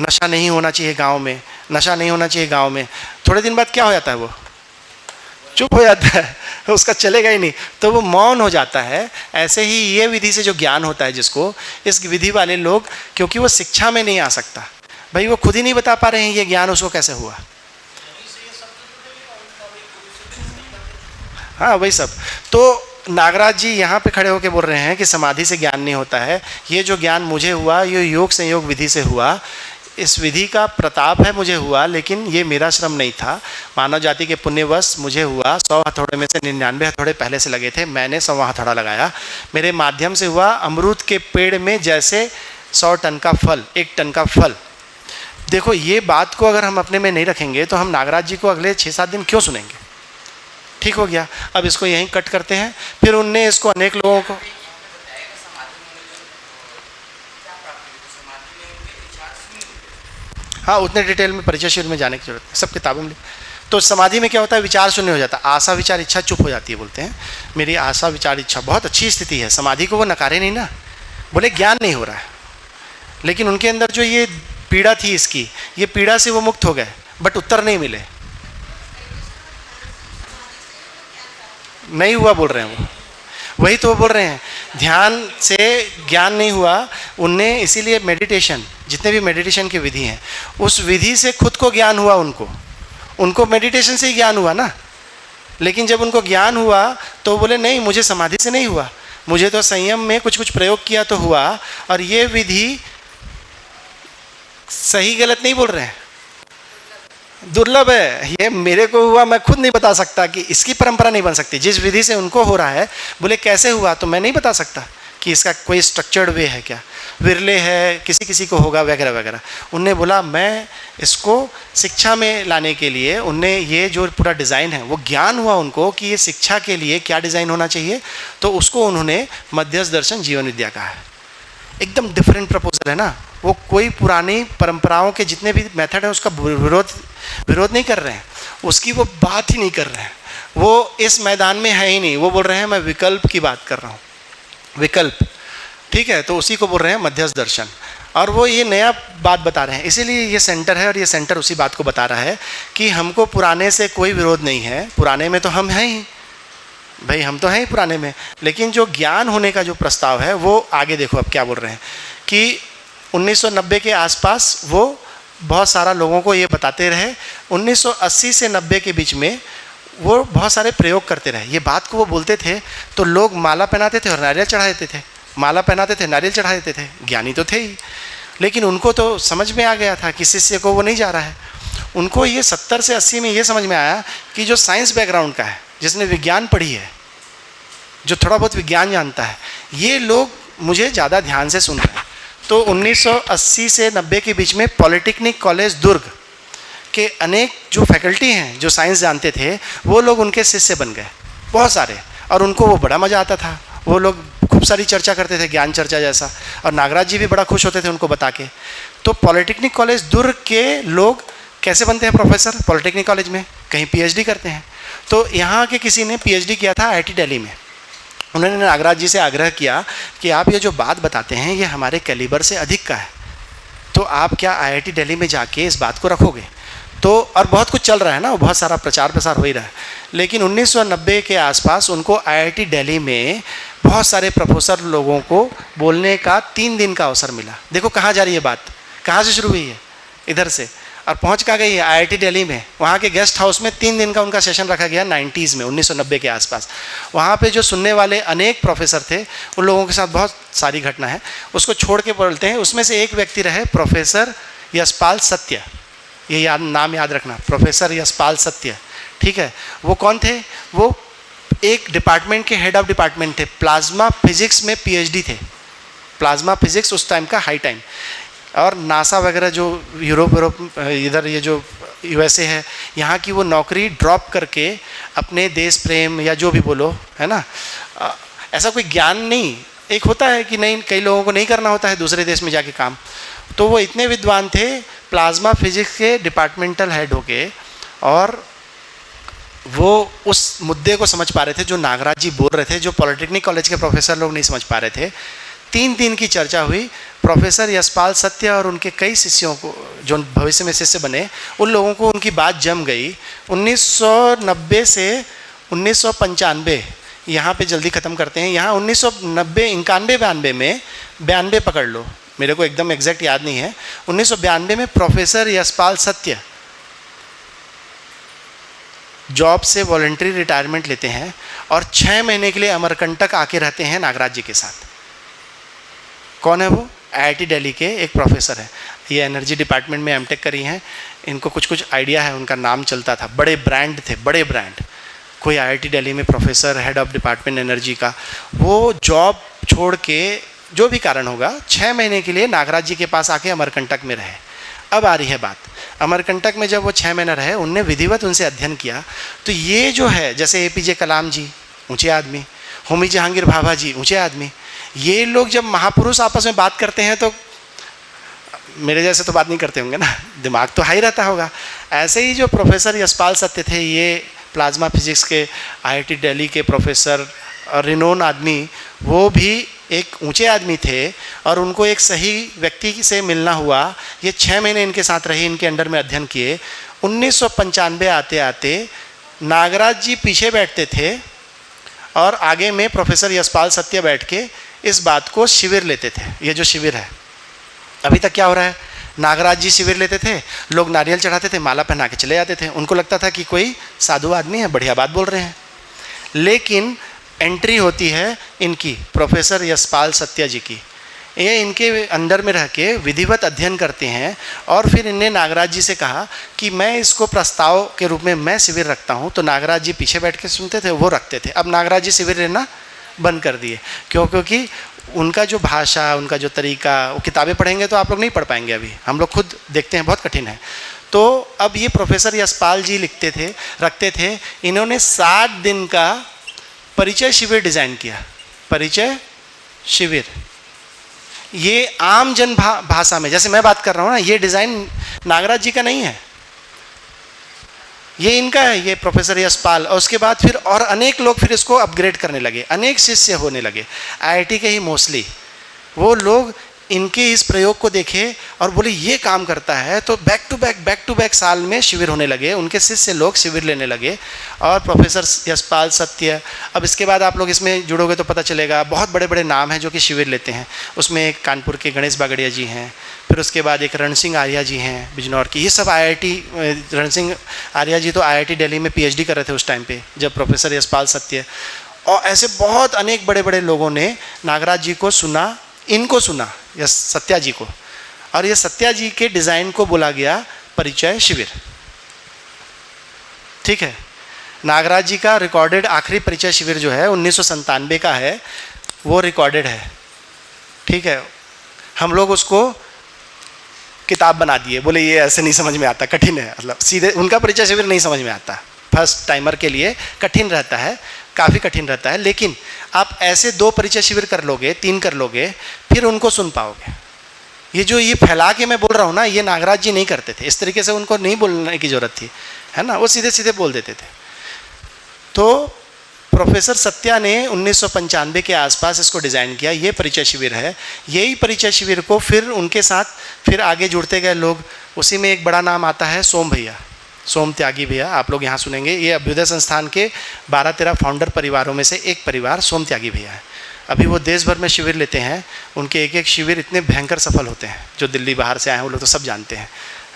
नशा नहीं होना चाहिए गांव में, नशा नहीं होना चाहिए गांव में। थोड़े दिन बाद क्या हो जाता है, वो चुप हो जाता है, उसका चलेगा ही नहीं, तो वो मौन हो जाता है। ऐसे ही ये विधि से जो ज्ञान होता है जिसको, इस विधि वाले लोग, क्योंकि वो शिक्षा में नहीं आ सकता, भाई वो खुद ही नहीं बता पा रहे हैं ये ज्ञान उसको कैसे हुआ। हाँ वही सब। तो नागराज जी यहाँ पे खड़े होकर बोल रहे हैं कि समाधि से ज्ञान नहीं होता है, ये जो ज्ञान मुझे हुआ ये योग संयोग विधि से हुआ, इस विधि का प्रताप है मुझे हुआ, लेकिन ये मेरा श्रम नहीं था, मानव जाति के पुण्यवश मुझे हुआ। 100 हथौड़े में से 99 हथौड़े पहले से लगे थे, मैंने 100वां हथौड़ा लगाया, मेरे माध्यम से हुआ। अमरूद के पेड़ में जैसे 100 टन का फल, 1 टन का फल। देखो ये बात को अगर हम अपने में नहीं रखेंगे तो हम नागराज जी को अगले 6-7 दिन क्यों सुनेंगे। ठीक हो गया, अब इसको यहीं कट करते हैं। फिर उनने इसको अनेक लोगों को, हाँ उतने डिटेल में परिचय शिविर में जाने की जरूरत है, सब किताबों में। तो समाधि में क्या होता है, विचार शून्य हो जाता है, आशा विचार इच्छा चुप हो जाती है। बोलते हैं मेरी आशा विचार इच्छा, बहुत अच्छी स्थिति है। समाधि को वो नकारे नहीं ना, बोले ज्ञान नहीं हो रहा है, लेकिन उनके अंदर जो ये पीड़ा थी इसकी, ये पीड़ा से वो मुक्त हो गए, बट उत्तर नहीं मिले, नहीं हुआ बोल रहे हैं वो। वही तो वो बोल रहे हैं, ध्यान से ज्ञान नहीं हुआ उनने, इसीलिए मेडिटेशन, जितने भी मेडिटेशन की विधि हैं उस विधि से खुद को ज्ञान हुआ। उनको मेडिटेशन से ही ज्ञान हुआ ना, लेकिन जब उनको ज्ञान हुआ तो बोले नहीं मुझे समाधि से नहीं हुआ, मुझे तो संयम में कुछ कुछ प्रयोग किया तो हुआ। और ये विधि सही गलत नहीं बोल रहे हैं, दुर्लभ है, ये मेरे को हुआ, मैं खुद नहीं बता सकता कि इसकी परंपरा नहीं बन सकती। जिस विधि से उनको हो रहा है, बोले कैसे हुआ तो मैं नहीं बता सकता कि इसका कोई स्ट्रक्चर्ड वे है क्या, विरले है, किसी किसी को होगा वगैरह वगैरह। उनने बोला मैं इसको शिक्षा में लाने के लिए, उनने ये जो पूरा डिज़ाइन है वो ज्ञान हुआ उनको कि ये शिक्षा के लिए क्या डिज़ाइन होना चाहिए, तो उसको उन्होंने मध्यस्थ दर्शन जीवन विद्या कहा है। एकदम डिफरेंट प्रपोजल है ना, वो कोई पुरानी परंपराओं के जितने भी मेथड हैं उसका विरोध नहीं कर रहे हैं, उसकी वो बात ही नहीं कर रहे हैं, वो इस मैदान में है ही नहीं। वो बोल रहे हैं मैं विकल्प की बात कर रहा हूँ, विकल्प, ठीक है, तो उसी को बोल रहे हैं मध्यस्थ दर्शन। और वो ये नया बात बता रहे हैं, इसीलिए ये सेंटर है, और ये सेंटर उसी बात को बता रहा है कि हमको पुराने से कोई विरोध नहीं है, पुराने में तो हम हैं ही भाई, हम तो हैं ही पुराने में, लेकिन जो ज्ञान होने का जो प्रस्ताव है वो आगे देखो अब क्या बोल रहे हैं कि 1990 के आसपास वो बहुत सारा लोगों को ये बताते रहे। 1980 से 90 के बीच में वो बहुत सारे प्रयोग करते रहे। ये बात को वो बोलते थे तो लोग माला पहनाते थे और नारियल चढ़ा देते थे, माला पहनाते थे नारियल चढ़ा देते थे, ज्ञानी तो थे ही, लेकिन उनको तो समझ में आ गया था कि शिष्य को वो नहीं जा रहा है। उनको ये 70 से 80 में ये समझ में आया कि जो साइंस बैकग्राउंड का है, जिसने विज्ञान पढ़ी है, जो थोड़ा बहुत विज्ञान जानता है, ये लोग मुझे ज़्यादा ध्यान से सुन रहे हैं। तो 1980 से 90 के बीच में पॉलिटेक्निक कॉलेज दुर्ग के अनेक जो फैकल्टी हैं जो साइंस जानते थे, वो लोग उनके शिष्य बन गए बहुत सारे, और उनको वो बड़ा मज़ा आता था। वो लोग खूब सारी चर्चा करते थे, ज्ञान चर्चा जैसा, और नागराज जी भी बड़ा खुश होते थे उनको बता के। तो पॉलिटेक्निक कॉलेज दुर्ग के लोग कैसे बनते हैं प्रोफेसर पॉलिटेक्निक कॉलेज में, कहीं पीएचडी करते हैं। तो यहाँ के किसी ने पीएचडी किया था आईआईटी दिल्ली में, उन्होंने नागराज जी से आग्रह किया कि आप ये जो बात बताते हैं ये हमारे कैलिबर से अधिक का है, तो आप क्या आईआईटी दिल्ली में जाके इस बात को रखोगे। तो और बहुत कुछ चल रहा है ना, बहुत सारा प्रचार प्रसार हो ही रहा है। लेकिन 1990 के आसपास उनको आईआईटी दिल्ली में बहुत सारे प्रोफेसर लोगों को बोलने का 3 दिन का अवसर मिला। देखो कहाँ जा रही है बात, कहाँ से शुरू हुई है, इधर से, और पहुँच कहाँ गई है आईआईटी दिल्ली में। वहाँ के गेस्ट हाउस में 3 दिन का उनका सेशन रखा गया 90s में, 1990 के आसपास। वहाँ पे जो सुनने वाले अनेक प्रोफेसर थे, उन लोगों के साथ बहुत सारी घटना है, उसको छोड़ के बोलते हैं। उसमें से एक व्यक्ति रहे प्रोफेसर यशपाल सत्य, ये नाम याद रखना, प्रोफेसर यशपाल सत्य, ठीक है। वो कौन थे, वो एक डिपार्टमेंट के हेड ऑफ डिपार्टमेंट थे, प्लाज्मा फिजिक्स में पीएचडी थे। प्लाज्मा फिजिक्स उस टाइम का हाई टाइम, और नासा वगैरह जो यूरोप इधर ये जो यूएसए है, यहाँ की वो नौकरी ड्रॉप करके अपने देश प्रेम या जो भी बोलो, है ना, ऐसा कोई ज्ञान नहीं, एक होता है कि नहीं, कई लोगों को नहीं करना होता है दूसरे देश में जाके काम। तो वो इतने विद्वान थे, प्लाज्मा फिजिक्स के डिपार्टमेंटल हेड होके, और वो उस मुद्दे को समझ पा रहे थे जो नागराज जी बोल रहे थे, जो पॉलिटेक्निक कॉलेज के प्रोफेसर लोग नहीं समझ पा रहे थे। 3 दिन की चर्चा हुई। प्रोफेसर यशपाल सत्य और उनके कई शिष्यों को, जो भविष्य में शिष्य बने, उन लोगों को उनकी बात जम गई। 1990 से 1995, यहाँ पे जल्दी ख़त्म करते हैं। यहाँ 1990, 91, 92 में, 92 पकड़ लो, मेरे को एकदम एग्जैक्ट याद नहीं है, 1992 में प्रोफेसर यशपाल सत्य जॉब से वॉलंटरी रिटायरमेंट लेते हैं और 6 महीने के लिए अमरकंटक आके रहते हैं नागराज जी के साथ। कौन है वो? IIT दिल्ली के एक प्रोफेसर है। ये एनर्जी डिपार्टमेंट में एमटेक करी हैं। इनको कुछ आइडिया है, उनका नाम चलता था, बड़े ब्रांड थे, बड़े ब्रांड। कोई IIT दिल्ली में professor, head of department energy का, वो जॉब छोड़ के जो भी कारण होगा 6 महीने के लिए नागराज जी के पास आके अमरकंटक में रहे। अब आ रही है बात, अमरकंटक में जब वो 6 महीना रहे, उनने विधिवत उनसे अध्ययन किया। तो ये जो है, जैसे APJ कलाम जी ऊंचे आदमी, होमी जहांगीर भाभा जी ऊंचे आदमी, ये लोग जब महापुरुष आपस में बात करते हैं तो मेरे जैसे तो बात नहीं करते होंगे ना, दिमाग तो हाई रहता होगा। ऐसे ही जो प्रोफेसर यशपाल सत्य थे, ये प्लाज्मा फिजिक्स के IIT दिल्ली के प्रोफेसर और रिनोन आदमी, वो भी एक ऊंचे आदमी थे और उनको एक सही व्यक्ति से मिलना हुआ। ये 6 महीने इनके साथ रहे, इनके अंडर में अध्ययन किए। 1995 आते आते नागराज जी पीछे बैठते थे और आगे में प्रोफेसर यशपाल सत्य बैठ के इस बात को शिविर लेते थे। ये जो शिविर है अभी तक क्या हो रहा है, नागराज जी शिविर लेते थे, लोग नारियल चढ़ाते थे, माला पहना के चले जाते थे। उनको लगता था कि कोई साधु आदमी है, बढ़िया बात बोल रहे हैं। लेकिन एंट्री होती है इनकी, प्रोफेसर यशपाल सत्य जी की। ये इनके अंदर में रह के विधिवत अध्ययन करते हैं और फिर इन्हें नागराज जी से कहा कि मैं इसको प्रस्ताव के रूप में मैं शिविर रखता हूँ। तो नागराज जी पीछे बैठ के सुनते थे, वो रखते थे। अब नागराज जी शिविर लेना बंद कर दिए। क्योंकि उनका जो भाषा, उनका जो तरीका, वो किताबें पढ़ेंगे तो आप लोग नहीं पढ़ पाएंगे, अभी हम लोग खुद देखते हैं, बहुत कठिन है। तो अब ये प्रोफेसर यशपाल जी रखते थे। इन्होंने 7 दिन का परिचय शिविर डिज़ाइन किया। परिचय शिविर, ये आम जन भाषा में, जैसे मैं बात कर रहा हूँ ना, ये डिज़ाइन नागराज जी का नहीं है, ये इनका है, ये प्रोफेसर यशपाल। और उसके बाद फिर और अनेक लोग फिर इसको अपग्रेड करने लगे, अनेक शिष्य होने लगे, IIT के ही मोस्टली। वो लोग इनके इस प्रयोग को देखे और बोले ये काम करता है, तो बैक टू बैक साल में शिविर होने लगे। उनके शिष्य लोग शिविर लेने लगे और प्रोफेसर यशपाल सत्य। अब इसके बाद आप लोग इसमें जुड़ोगे तो पता चलेगा, बहुत बड़े बड़े नाम हैं जो कि शिविर लेते हैं। उसमें एक कानपुर के गणेश बागड़िया जी हैं, फिर उसके बाद एक रण सिंह आर्या जी हैं बिजनौर की। ये सब IIT, रण सिंह आर्या जी तो IIT दिल्ली में PhD कर रहे थे उस टाइम पे जब प्रोफेसर यशपाल सत्य, और ऐसे बहुत अनेक बड़े बड़े लोगों ने नागराज जी को सुना, इनको सुना, यस सत्या जी को। और ये सत्या जी के डिज़ाइन को बोला गया परिचय शिविर। ठीक है, नागराज जी का रिकॉर्डेड आखिरी परिचय शिविर जो है 1997 का है, वो रिकॉर्डेड है। ठीक है, हम लोग उसको किताब बना दिए, बोले ये ऐसे नहीं समझ में आता, कठिन है, मतलब सीधे उनका परिचय शिविर नहीं समझ में आता, फर्स्ट टाइमर के लिए कठिन रहता है, काफ़ी कठिन रहता है। लेकिन आप ऐसे 2 परिचय शिविर कर लोगे, 3 कर लोगे, फिर उनको सुन पाओगे। ये जो ये फैला के मैं बोल रहा हूँ ना, ये नागराज जी नहीं करते थे, इस तरीके से उनको नहीं बोलने की ज़रूरत थी, है ना, वो सीधे सीधे बोल देते थे। तो प्रोफेसर सत्या ने 1995 के आसपास इसको डिज़ाइन किया। ये परिचय शिविर है। यही परिचय शिविर को फिर उनके साथ फिर आगे जुड़ते गए लोग। उसी में एक बड़ा नाम आता है सोम भैया, सोम त्यागी भैया, आप लोग यहाँ सुनेंगे। ये अभ्युदय संस्थान के 12-13 फाउंडर परिवारों में से एक परिवार सोम त्यागी भैया है। अभी वो देश भर में शिविर लेते हैं, उनके एक एक शिविर इतने भयंकर सफल होते हैं। जो दिल्ली बाहर से आए हैं वो लोग तो सब जानते हैं,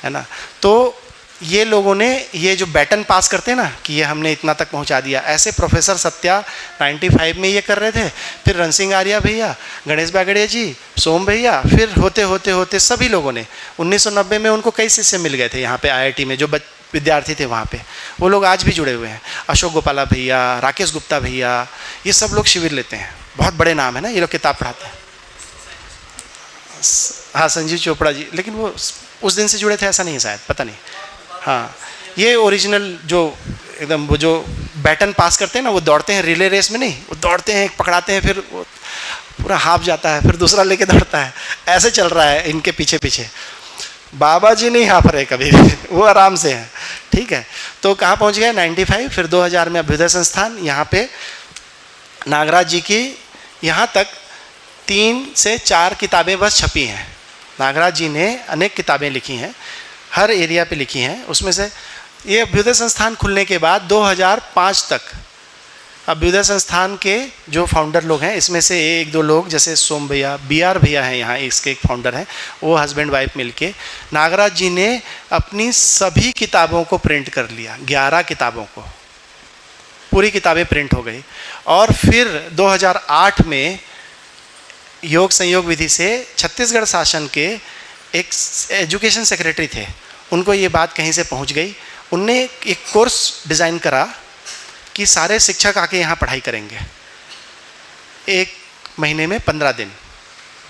है ना। तो ये लोगों ने ये जो बैटन पास करते हैं ना कि ये हमने इतना तक पहुंचा दिया, ऐसे प्रोफेसर सत्या 95 में ये कर रहे थे। फिर रण सिंह आर्या भैया, गणेश बागड़िया जी, सोम भैया, फिर होते होते होते सभी लोगों ने 1990 में उनको कई शिष्य मिल गए थे यहाँ पे IIT में, जो विद्यार्थी थे वहाँ पे, वो लोग आज भी जुड़े हुए हैं। अशोक गोपाला भैया, राकेश गुप्ता भैया, ये सब लोग शिविर लेते हैं। बहुत बड़े नाम है ना, ये लोग किताब पढ़ाते हैं। हाँ, संजीव चोपड़ा जी, लेकिन वो उस दिन से जुड़े थे ऐसा नहीं है शायद, पता नहीं। हाँ, ये ओरिजिनल जो एकदम वो जो बैटन पास करते हैं ना, वो दौड़ते हैं रिले रेस में, नहीं वो दौड़ते हैं, पकड़ाते हैं, फिर वो पूरा हाफ जाता है, फिर दूसरा लेके दौड़ता है, ऐसे चल रहा है इनके पीछे पीछे। बाबा जी नहीं हाँफ रहे कभी भी, वो आराम से हैं। ठीक है, तो कहाँ पहुँच गए 95, फिर 2000 में अभ्युदय संस्थान। यहाँ पे नागराज जी की यहाँ तक 3 से 4 किताबें बस छपी हैं। नागराज जी ने अनेक किताबें लिखी हैं, हर एरिया पे लिखी हैं। उसमें से ये अभ्युदय संस्थान खुलने के बाद 2005 तक अभ्युदय संस्थान के जो फाउंडर लोग हैं, इसमें से 1-2 लोग जैसे सोम भैया, BR भैया हैं यहाँ, इसके एक फाउंडर हैं, वो हस्बैंड वाइफ मिलके नागराज जी ने अपनी सभी किताबों को प्रिंट कर लिया। 11 किताबों को, पूरी किताबें प्रिंट हो गई। और फिर 2008 में योग संयोग विधि से छत्तीसगढ़ शासन के एक एजुकेशन सेक्रेटरी थे, उनको ये बात कहीं से पहुंच गई। उनने एक कोर्स डिज़ाइन करा कि सारे शिक्षक आके यहाँ पढ़ाई करेंगे। 1 महीने में 15 दिन,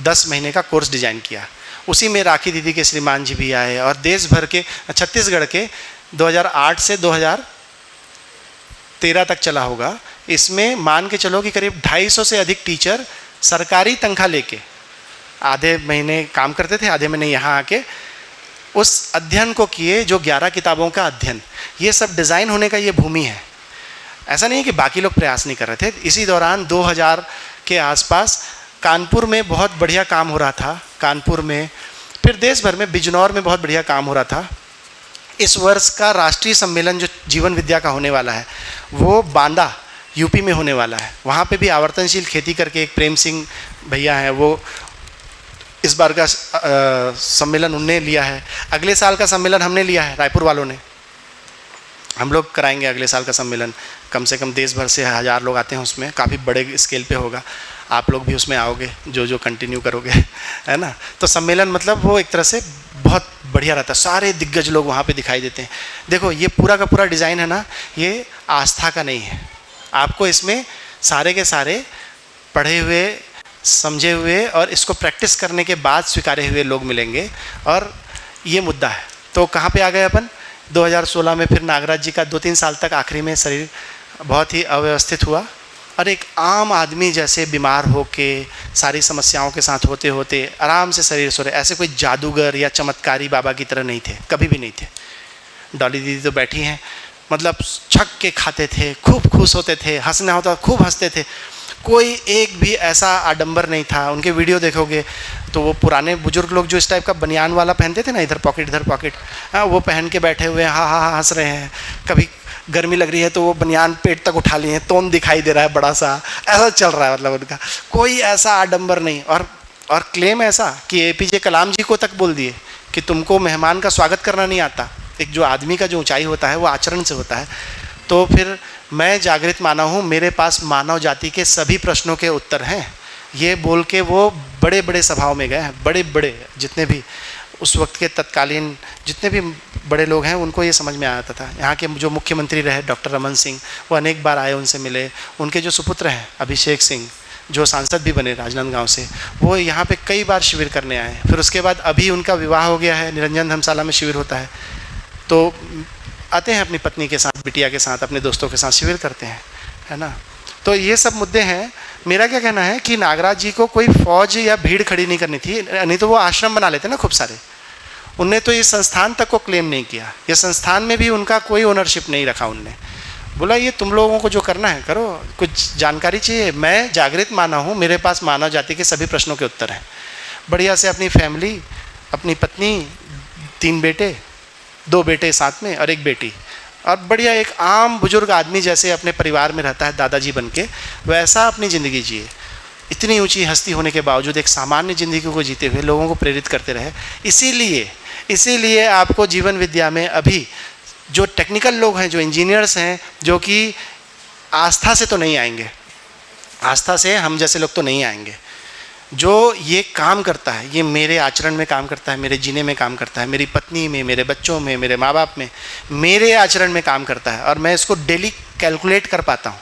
10 महीने का कोर्स डिज़ाइन किया। उसी में राखी दीदी के श्रीमान जी भी आए और देश भर के, छत्तीसगढ़ के 2008 से 2013 तक चला होगा। इसमें मान के चलो कि करीब 250 से अधिक टीचर सरकारी तनख्वाह लेके आधे महीने काम करते थे, आधे महीने यहाँ आके उस अध्ययन को किए, जो 11 किताबों का अध्ययन। ये सब डिज़ाइन होने का ये भूमि है। ऐसा नहीं है कि बाकी लोग प्रयास नहीं कर रहे थे। इसी दौरान 2000 के आसपास कानपुर में बहुत बढ़िया काम हो रहा था, कानपुर में, फिर देश भर में, बिजनौर में बहुत बढ़िया काम हो रहा था। इस वर्ष का राष्ट्रीय सम्मेलन जो जीवन विद्या का होने वाला है, वो बांदा यूपी में होने वाला है। वहाँ पे भी आवर्तनशील खेती करके एक प्रेम सिंह भैया हैं, वो इस बार का सम्मेलन उनने लिया है। अगले साल का सम्मेलन हमने लिया है, रायपुर वालों ने। हम लोग कराएंगे अगले साल का सम्मेलन, कम से कम देश भर से 1000 लोग आते हैं उसमें, काफ़ी बड़े स्केल पे होगा। आप लोग भी उसमें आओगे जो कंटिन्यू करोगे, है ना। तो सम्मेलन मतलब वो एक तरह से बहुत बढ़िया रहता है, सारे दिग्गज लोग वहाँ पे दिखाई देते हैं। देखो ये पूरा का पूरा डिज़ाइन है ना, ये आस्था का नहीं है। आपको इसमें सारे के सारे पढ़े हुए, समझे हुए और इसको प्रैक्टिस करने के बाद स्वीकारे हुए लोग मिलेंगे, और ये मुद्दा है। तो कहाँ पे आ गए अपन, 2016 में फिर नागराज जी का 2-3 साल तक आखिरी में शरीर बहुत ही अव्यवस्थित हुआ, और एक आम आदमी जैसे बीमार होके सारी समस्याओं के साथ होते होते आराम से शरीर सो रहे। ऐसे कोई जादूगर या चमत्कारी बाबा की तरह नहीं थे, कभी भी नहीं थे। डॉली दीदी तो बैठी हैं, मतलब छक के खाते थे, खूब खुश होते थे, हंसना होता खूब हंसते थे, कोई एक भी ऐसा आडंबर नहीं था। उनके वीडियो देखोगे तो वो पुराने बुजुर्ग लोग जो इस टाइप का बनियान वाला पहनते थे ना, इधर पॉकेट, हाँ, वो पहन के बैठे हुए हैं, हाँ हाँ हंस रहे हैं। कभी गर्मी लग रही है तो वो बनियान पेट तक उठा लिए हैं, तोन दिखाई दे रहा है बड़ा सा, ऐसा चल रहा है। मतलब उनका कोई ऐसा आडंबर नहीं। और क्लेम ऐसा कि APJ कलाम जी को तक बोल दिए कि तुमको मेहमान का स्वागत करना नहीं आता। एक जो आदमी का जो ऊंचाई होता है वो आचरण से होता है। तो फिर मैं जागृत मानव हूँ, मेरे पास मानव जाति के सभी प्रश्नों के उत्तर हैं, ये बोल के वो बड़े बड़े सभाओं में गए हैं। बड़े बड़े जितने भी उस वक्त के तत्कालीन जितने भी बड़े लोग हैं, उनको ये समझ में आता था। यहाँ के जो मुख्यमंत्री रहे डॉक्टर रमन सिंह, वो अनेक बार आए, उनसे मिले। उनके जो सुपुत्र हैं अभिषेक सिंह, जो सांसद भी बने राजनांदगांव से, वो यहाँ पे कई बार शिविर करने आए। फिर उसके बाद अभी उनका विवाह हो गया है, निरंजन धर्मशाला में शिविर होता है, तो आते हैं अपनी पत्नी के साथ, बिटिया के साथ, अपने दोस्तों के साथ शिविर करते हैं, है ना। तो ये सब मुद्दे हैं। मेरा क्या कहना है कि नागराज जी को कोई फौज या भीड़ खड़ी नहीं करनी थी, नहीं तो वो आश्रम बना लेते ना खूब सारे। उनने तो इस संस्थान तक को क्लेम नहीं किया, ये संस्थान में भी उनका कोई ओनरशिप नहीं रखा। उनने बोला ये तुम लोगों को जो करना है करो, कुछ जानकारी चाहिए, मैं जागृत मानव हूँ, मेरे पास मानव जाति के सभी प्रश्नों के उत्तर हैं। बढ़िया से अपनी फैमिली, अपनी पत्नी, 3 बेटे, 2 बेटे साथ में और 1 बेटी, और बढ़िया एक आम बुजुर्ग आदमी जैसे अपने परिवार में रहता है दादाजी बन के, वैसा अपनी ज़िंदगी जिए। इतनी ऊंची हस्ती होने के बावजूद एक सामान्य ज़िंदगी को जीते हुए लोगों को प्रेरित करते रहे। इसीलिए आपको जीवन विद्या में अभी जो टेक्निकल लोग हैं, जो इंजीनियर्स हैं, जो कि आस्था से तो नहीं आएंगे, आस्था से हम जैसे लोग तो नहीं आएंगे, जो ये काम करता है, ये मेरे आचरण में काम करता है, मेरे जीने में काम करता है, मेरी पत्नी में, मेरे बच्चों में, मेरे माँ बाप में, मेरे आचरण में काम करता है, और मैं इसको डेली कैलकुलेट कर पाता हूँ।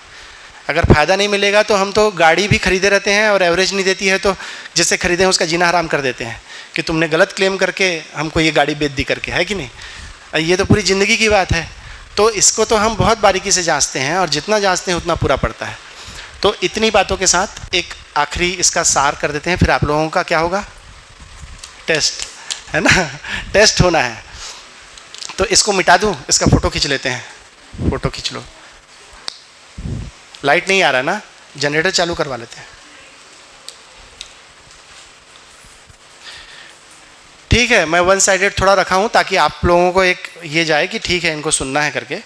अगर फ़ायदा नहीं मिलेगा तो हम तो गाड़ी भी खरीदे रहते हैं, और एवरेज नहीं देती है तो जिससे खरीदे हैं उसका जीना हराम कर देते हैं कि तुमने गलत क्लेम करके हमको ये गाड़ी बेच दी करके, है कि नहीं। ये तो पूरी ज़िंदगी की बात है। तो इसको तो हम बहुत बारीकी से जांचते हैं, और जितना जांचते हैं उतना पूरा पड़ता है। तो इतनी बातों के साथ एक आखिरी इसका सार कर देते हैं, फिर आप लोगों का क्या होगा, टेस्ट, है ना। टेस्ट होना है। तो इसको मिटा दूं, इसका फोटो खींच लेते हैं, फोटो खींच लो। लाइट नहीं आ रहा ना, जनरेटर चालू करवा लेते हैं। ठीक है, मैं वन साइडेड थोड़ा रखा हूं ताकि आप लोगों को एक ये जाए कि ठीक है इनको सुनना है करके।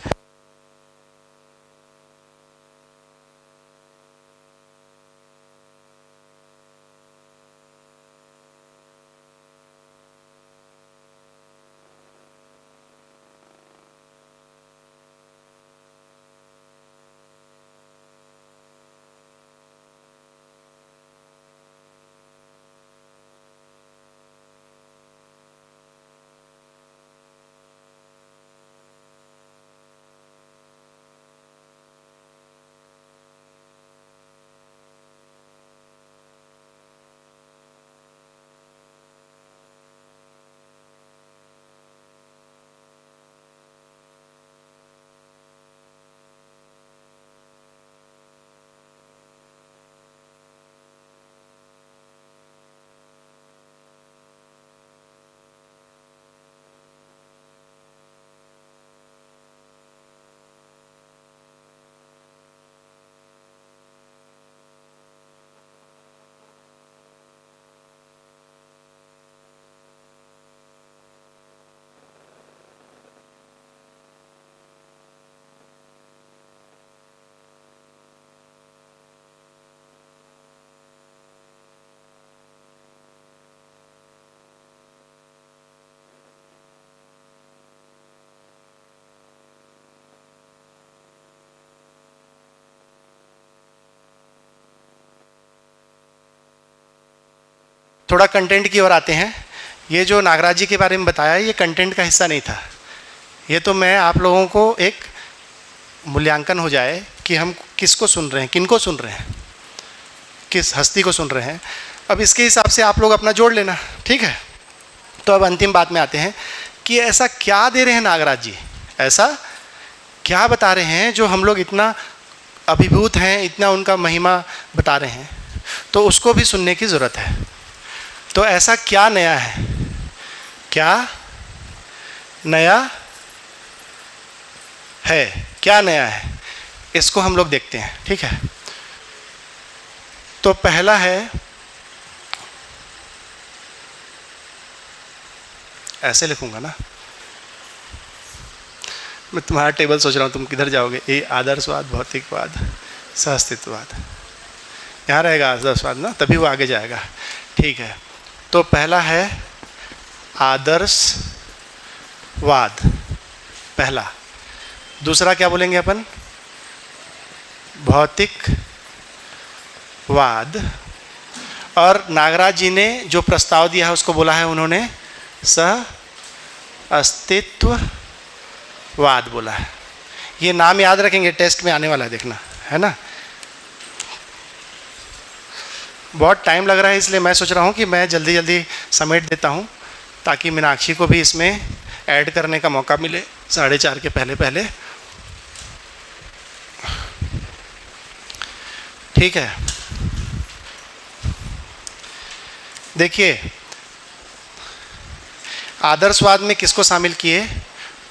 थोड़ा कंटेंट की ओर आते हैं। ये जो नागराज जी के बारे में बताया, ये कंटेंट का हिस्सा नहीं था। ये तो मैं आप लोगों को एक मूल्यांकन हो जाए कि हम किसको सुन रहे हैं, किनको सुन रहे हैं, किस हस्ती को सुन रहे हैं। अब इसके हिसाब से आप लोग अपना जोड़ लेना, ठीक है। तो अब अंतिम बात में आते हैं कि ऐसा क्या दे रहे हैं नागराज जी, ऐसा क्या बता रहे हैं जो हम लोग इतना अभिभूत हैं, इतना उनका महिमा बता रहे हैं, तो उसको भी सुनने की ज़रूरत है। तो ऐसा क्या नया है, क्या नया है, क्या नया है, इसको हम लोग देखते हैं, ठीक है। तो पहला है, ऐसे लिखूंगा ना, मैं तुम्हारा टेबल सोच रहा हूँ, तुम किधर जाओगे। ये आदर्शवाद, भौतिकवाद, सहअस्तित्ववाद, यहाँ रहेगा आदर्शवाद ना, तभी वो आगे जाएगा, ठीक है। तो पहला है आदर्शवाद, पहला। दूसरा क्या बोलेंगे अपन, भौतिकवाद। और नागराज जी ने जो प्रस्ताव दिया है उसको बोला है उन्होंने सह अस्तित्ववाद बोला है। ये नाम याद रखेंगे, टेस्ट में आने वाला है, देखना, है ना। बहुत टाइम लग रहा है, इसलिए मैं सोच रहा हूँ कि मैं जल्दी जल्दी समेट देता हूँ ताकि मीनाक्षी को भी इसमें ऐड करने का मौका मिले 4:30 के पहले पहले, ठीक है। देखिए, आदर्शवाद में किसको शामिल किए,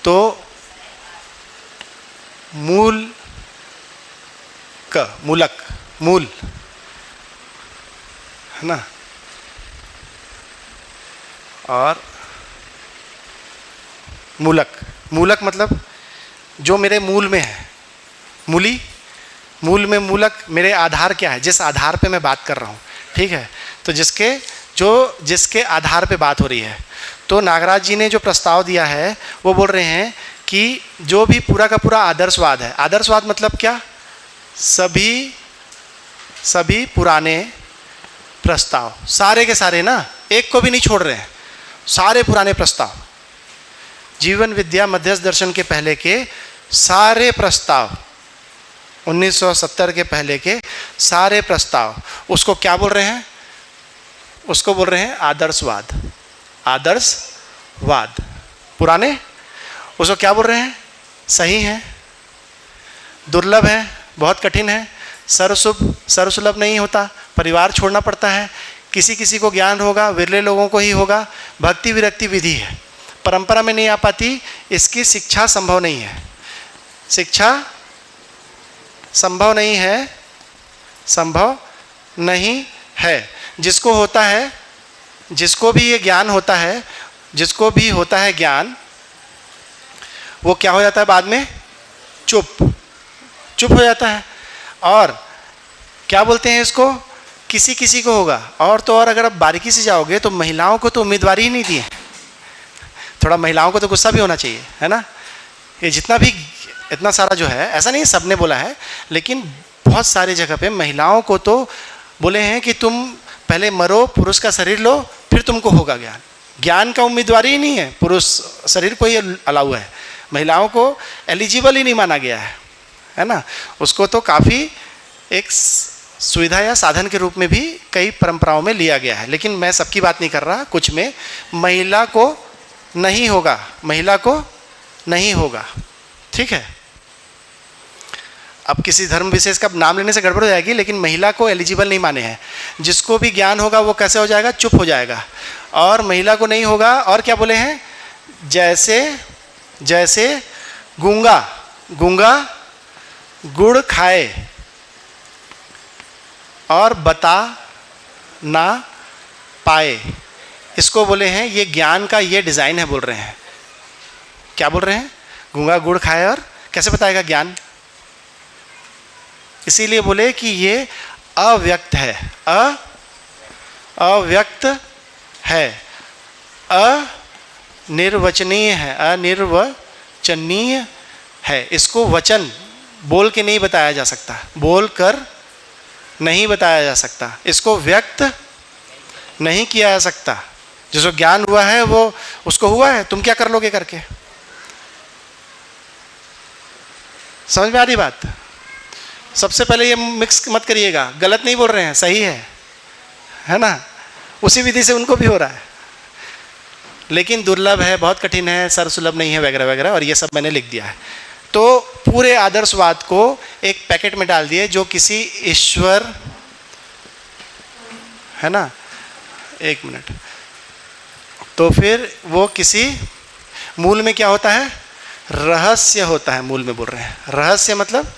तो मूलक, मूल, है ना, और मूलक। मूलक मतलब जो मेरे मूल में है, मूली, मूल में मूलक, मेरे आधार क्या है, जिस आधार पे मैं बात कर रहा हूँ, ठीक है। तो जिसके आधार पे बात हो रही है। तो नागराज जी ने जो प्रस्ताव दिया है वो बोल रहे हैं कि जो भी पूरा का पूरा आदर्शवाद है, आदर्शवाद मतलब क्या, सभी पुराने प्रस्ताव, सारे के सारे ना, एक को भी नहीं छोड़ रहे हैं, सारे पुराने प्रस्ताव, जीवन विद्या मध्यस्थ दर्शन के पहले के सारे प्रस्ताव, 1970 के पहले के सारे प्रस्ताव, उसको क्या बोल रहे हैं, उसको बोल रहे हैं आदर्शवाद। आदर्शवाद पुराने, उसको क्या बोल रहे हैं, सही है, दुर्लभ है, बहुत कठिन है, सर्वसुलभ नहीं होता, परिवार छोड़ना पड़ता है, किसी किसी को ज्ञान होगा, विरले लोगों को ही होगा, भक्ति विरक्ति विधि है, परंपरा में नहीं आ पाती, इसकी शिक्षा संभव नहीं है। शिक्षा संभव नहीं है, संभव नहीं है। जिसको होता है, जिसको भी ये ज्ञान होता है, जिसको भी होता है ज्ञान, वो क्या हो जाता है बाद में? चुप हो जाता है। और क्या बोलते हैं इसको? किसी किसी को होगा। और तो और अगर आप बारीकी से जाओगे तो महिलाओं को तो उम्मीदवारी ही नहीं दी है। थोड़ा महिलाओं को तो गुस्सा भी होना चाहिए, है ना? ये जितना भी इतना सारा जो है, ऐसा नहीं सबने बोला है, लेकिन बहुत सारी जगह पे महिलाओं को तो बोले हैं कि तुम पहले मरो, पुरुष का शरीर लो, फिर तुमको होगा ज्ञान। ज्ञान का उम्मीदवारी ही नहीं है, पुरुष शरीर को ही अलाउ है। महिलाओं को एलिजिबल ही नहीं माना गया है ना? उसको तो काफ़ी एक सुविधा या साधन के रूप में भी कई परंपराओं में लिया गया है। लेकिन मैं सबकी बात नहीं कर रहा, कुछ में महिला को नहीं होगा, महिला को नहीं होगा, ठीक है? अब किसी धर्म विशेष का नाम लेने से गड़बड़ हो जाएगी, लेकिन महिला को एलिजिबल नहीं माने हैं। जिसको भी ज्ञान होगा वो कैसे हो जाएगा? चुप हो जाएगा। और महिला को नहीं होगा। और क्या बोले हैं? जैसे गूंगा गुड़ खाए और बता ना पाए, इसको बोले हैं, ये ज्ञान का ये डिज़ाइन है। बोल रहे हैं, क्या बोल रहे हैं? गूंगा गुड़ खाए और कैसे बताएगा ज्ञान? इसीलिए बोले कि ये अव्यक्त है, अव्यक्त है, अनिर्वचनीय है, अनिर्वचनीय है। इसको वचन बोल के नहीं बताया जा सकता, बोल कर नहीं बताया जा सकता, इसको व्यक्त नहीं किया जा सकता। जिसको ज्ञान हुआ है वो उसको हुआ है, तुम क्या कर लोगे करके? समझ में आ रही बात? सबसे पहले ये मिक्स मत करिएगा, गलत नहीं बोल रहे हैं, सही है ना? उसी विधि से उनको भी हो रहा है, लेकिन दुर्लभ है, बहुत कठिन है, सर्वसुलभ नहीं है, वगैरह वगैरह, और ये सब मैंने लिख दिया है। तो पूरे आदर्शवाद को एक पैकेट में डाल दिए, जो किसी ईश्वर, है ना? एक मिनट। तो फिर वो किसी मूल में क्या होता है? रहस्य होता है। मूल में बोल रहे हैं, रहस्य मतलब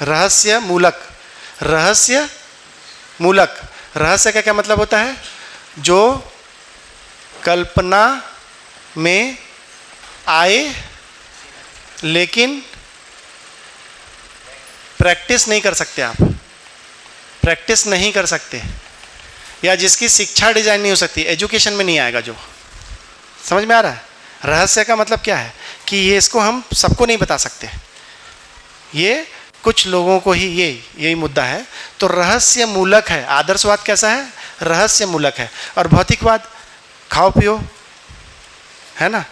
रहस्य मूलक। रहस्य मूलक, रहस्य का क्या मतलब होता है? जो कल्पना में आए लेकिन प्रैक्टिस नहीं कर सकते, आप प्रैक्टिस नहीं कर सकते, या जिसकी शिक्षा डिजाइन नहीं हो सकती, एजुकेशन में नहीं आएगा। जो समझ में आ रहा है? रहस्य का मतलब क्या है? कि ये इसको हम सबको नहीं बता सकते, ये कुछ लोगों को ही, यही मुद्दा है। तो रहस्य मूलक है। आदर्शवाद कैसा है? रहस्य मूलक है। और भौतिकवाद खाओ पियो, है ना?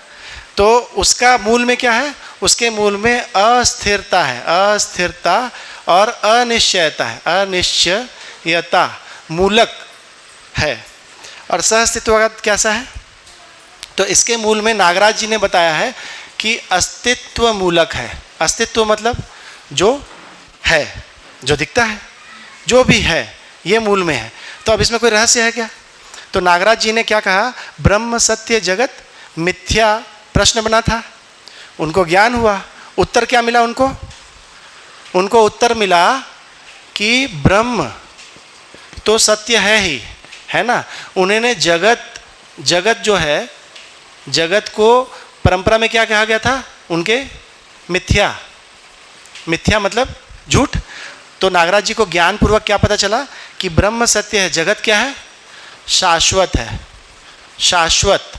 तो उसका मूल में क्या है? उसके मूल में अस्थिरता है, अस्थिरता और अनिश्चयता है, अनिश्चयता मूलक है। और सहअस्तित्ववाद कैसा है? तो इसके मूल में नागराज जी ने बताया है कि अस्तित्व मूलक है। अस्तित्व मतलब जो है, जो दिखता है, जो भी है, ये मूल में है। तो अब इसमें कोई रहस्य है क्या? तो नागराज जी ने क्या कहा? ब्रह्म सत्य जगत मिथ्या प्रश्न बना था, उनको ज्ञान हुआ। उत्तर क्या मिला उनको? उनको उत्तर मिला कि ब्रह्म तो सत्य है ही, है ना? उन्होंने जगत जो है, जगत को परंपरा में क्या कहा गया था? उनके मिथ्या। मिथ्या मतलब झूठ। तो नागराज जी को ज्ञान पूर्वक क्या पता चला? कि ब्रह्म सत्य है, जगत क्या है? शाश्वत है। शाश्वत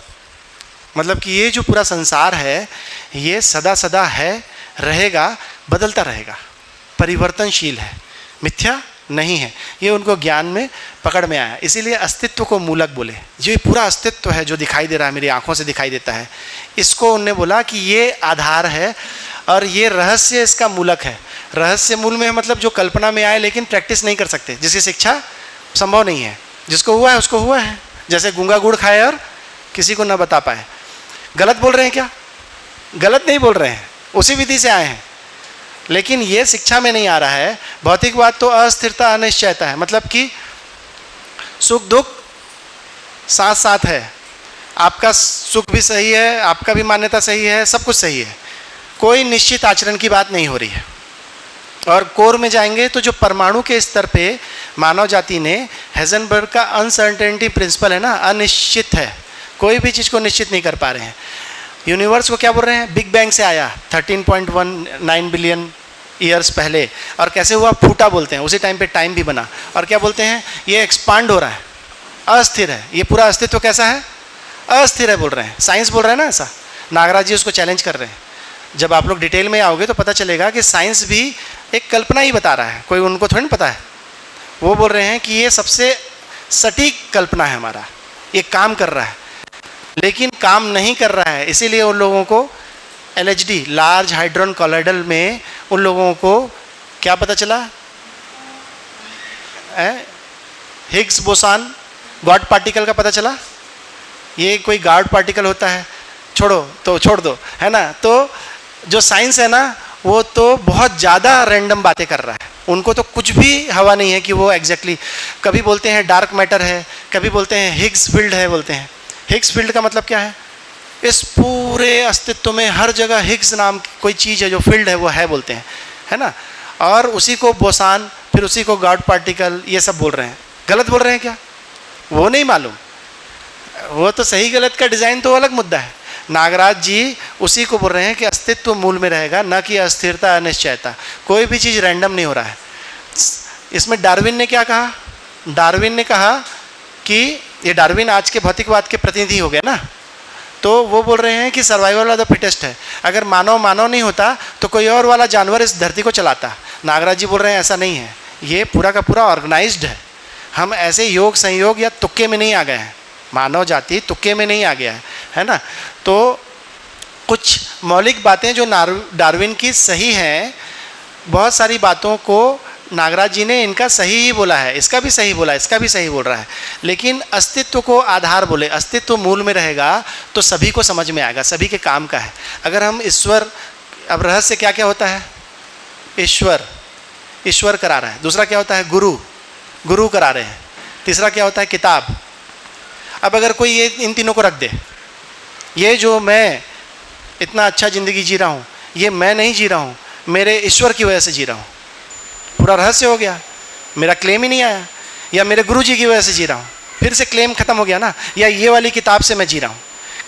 मतलब कि ये जो पूरा संसार है, ये सदा सदा है, रहेगा, बदलता रहेगा, परिवर्तनशील है, मिथ्या नहीं है। ये उनको ज्ञान में पकड़ में आया। इसीलिए अस्तित्व को मूलक बोले। जो पूरा अस्तित्व है, जो दिखाई दे रहा है, मेरी आंखों से दिखाई देता है, इसको उन्होंने बोला कि ये आधार है और ये रहस्य इसका मूलक है। रहस्य मूल में है मतलब जो कल्पना में आए लेकिन प्रैक्टिस नहीं कर सकते, जिसकी शिक्षा संभव नहीं है। जिसको हुआ है उसको हुआ है। जैसे गूंगा गुड़ खाए और किसी को ना बता पाए। गलत बोल रहे हैं क्या? गलत नहीं बोल रहे हैं, उसी विधि से आए हैं, लेकिन ये शिक्षा में नहीं आ रहा है। भौतिकवाद तो अस्थिरता अनिश्चयता है, मतलब कि सुख दुख साथ साथ है, आपका सुख भी सही है, आपका भी मान्यता सही है, सब कुछ सही है, कोई निश्चित आचरण की बात नहीं हो रही है। और कोर में जाएंगे तो जो परमाणु के स्तर पे मानव जाति ने हेजनबर्ग का अनसर्टेनिटी प्रिंसिपल है ना, अनिश्चित है, कोई भी चीज़ को निश्चित नहीं कर पा रहे हैं। यूनिवर्स को क्या बोल रहे हैं, बिग बैंग से आया 13.19 बिलियन ईयर्स पहले, और कैसे हुआ, फूटा बोलते हैं, उसी टाइम पे टाइम भी बना, और क्या बोलते हैं, ये एक्सपांड हो रहा है, अस्थिर है, ये पूरा अस्तित्व कैसा है, अस्थिर है बोल रहे हैं। साइंस बोल रहे हैं ना ऐसा, नागराज जी उसको चैलेंज कर रहे हैं। जब आप लोग डिटेल में आओगे तो पता चलेगा कि साइंस भी एक कल्पना ही बता रहा है, कोई उनको थोड़ी ना पता है। वो बोल रहे हैं कि ये सबसे सटीक कल्पना है हमारा, ये काम कर रहा है, लेकिन काम नहीं कर रहा है, इसीलिए उन लोगों को LHD, लार्ज हाइड्रोजन कॉलोइडल में उन लोगों को क्या पता चला, हिग्स बोसान गॉड पार्टिकल का पता चला। ये कोई गॉड पार्टिकल होता है, छोड़ो तो छोड़ दो, है ना। तो जो साइंस है ना, वो तो बहुत ज़्यादा रैंडम बातें कर रहा है, उनको तो कुछ भी हवा नहीं है कि वो एग्जैक्टली कभी बोलते हैं डार्क मैटर है, कभी बोलते हैं हिग्स फील्ड है बोलते हैं। हिग्स फील्ड का मतलब क्या है, इस पूरे अस्तित्व में हर जगह हिग्स नाम की कोई चीज़ है जो फील्ड है, वो है बोलते हैं, है ना। और उसी को बोसान, फिर उसी को गॉड पार्टिकल, ये सब बोल रहे हैं। गलत बोल रहे हैं क्या, वो नहीं मालूम, वो तो सही गलत का डिज़ाइन तो अलग मुद्दा है। नागराज जी उसी को बोल रहे हैं कि अस्तित्व मूल में रहेगा, न कि अस्थिरता अनिश्चयता, कोई भी चीज़ रैंडम नहीं हो रहा है। इसमें डार्विन ने क्या कहा, डार्विन ने कहा कि ये डार्विन आज के भौतिकवाद के प्रतिनिधि हो गए ना, तो वो बोल रहे हैं कि सर्वाइवल ऑफ द फिटेस्ट है। अगर मानव नहीं होता तो कोई और वाला जानवर इस धरती को चलाता। नागराज जी बोल रहे हैं ऐसा नहीं है, ये पूरा का पूरा ऑर्गेनाइज्ड है। हम ऐसे योग संयोग या तुक्के में नहीं आ गए हैं, मानव जाति तुक्के में नहीं आ गया है ना। तो कुछ मौलिक बातें जो डार्विन की सही हैं, बहुत सारी बातों को नागराज जी ने इनका सही ही बोला है, इसका भी सही बोला, इसका भी सही बोल रहा है, लेकिन अस्तित्व को आधार बोले, अस्तित्व मूल में रहेगा तो सभी को समझ में आएगा, सभी के काम का है। अगर हम ईश्वर, अब रहस्य क्या क्या होता है, ईश्वर करा रहा है, दूसरा क्या होता है, गुरु करा रहे हैं, तीसरा क्या होता है, किताब। अब अगर कोई ये इन तीनों को रख दे, ये जो मैं इतना अच्छा ज़िंदगी जी रहा हूँ, ये मैं नहीं जी रहा हूँ, मेरे ईश्वर की वजह से जी रहा हूँ, पूरा रहस्य हो गया, मेरा क्लेम ही नहीं आया। या मेरे गुरु जी की वजह से जी रहा हूँ, फिर से क्लेम खत्म हो गया ना। या ये वाली किताब से मैं जी रहा हूँ,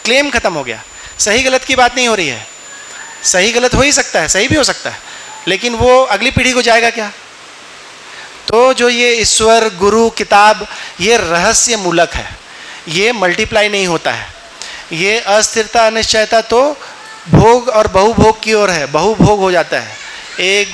क्लेम खत्म हो गया। सही गलत की बात नहीं हो रही है, सही गलत हो ही सकता है, सही भी हो सकता है, लेकिन वो अगली पीढ़ी को जाएगा क्या। तो जो ये ईश्वर, गुरु, किताब, ये रहस्य मूलक है, ये मल्टीप्लाई नहीं होता है। ये अस्थिरता अनिश्चयता तो भोग और बहुभोग की ओर है, बहुभोग हो जाता है, एक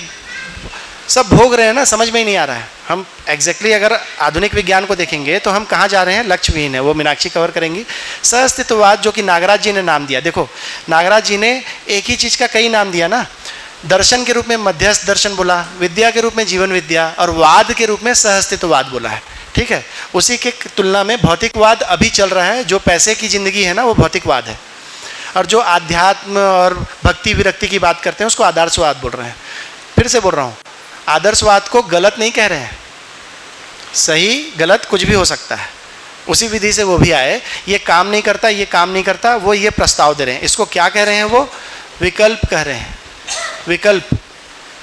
सब भोग रहे हैं ना, समझ में ही नहीं आ रहा है। हम एग्जैक्टली अगर आधुनिक विज्ञान को देखेंगे तो हम कहाँ जा रहे हैं, लक्ष्य विहीन है, वो मीनाक्षी कवर करेंगी। सहअस्तित्ववाद जो कि नागराज जी ने नाम दिया, देखो नागराज जी ने एक ही चीज़ का कई नाम दिया ना। दर्शन के रूप में मध्यस्थ दर्शन बोला, विद्या के रूप में जीवन विद्या, और वाद के रूप में सहअस्तित्ववाद बोला है, ठीक है। उसी के तुलना में भौतिकवाद अभी चल रहा है, जो पैसे की ज़िंदगी है ना, वो भौतिकवाद है। और जो आध्यात्म और भक्ति विरक्ति की बात करते हैं उसको आदर्शवाद बोल रहे हैं। फिर से बोल रहा हूँ, आदर्शवाद को गलत नहीं कह रहे हैं, सही गलत कुछ भी हो सकता है, उसी विधि से वो भी आए। ये काम नहीं करता, ये काम नहीं करता, वो ये प्रस्ताव दे रहे हैं, इसको क्या कह रहे हैं, वो विकल्प कह रहे हैं। विकल्प,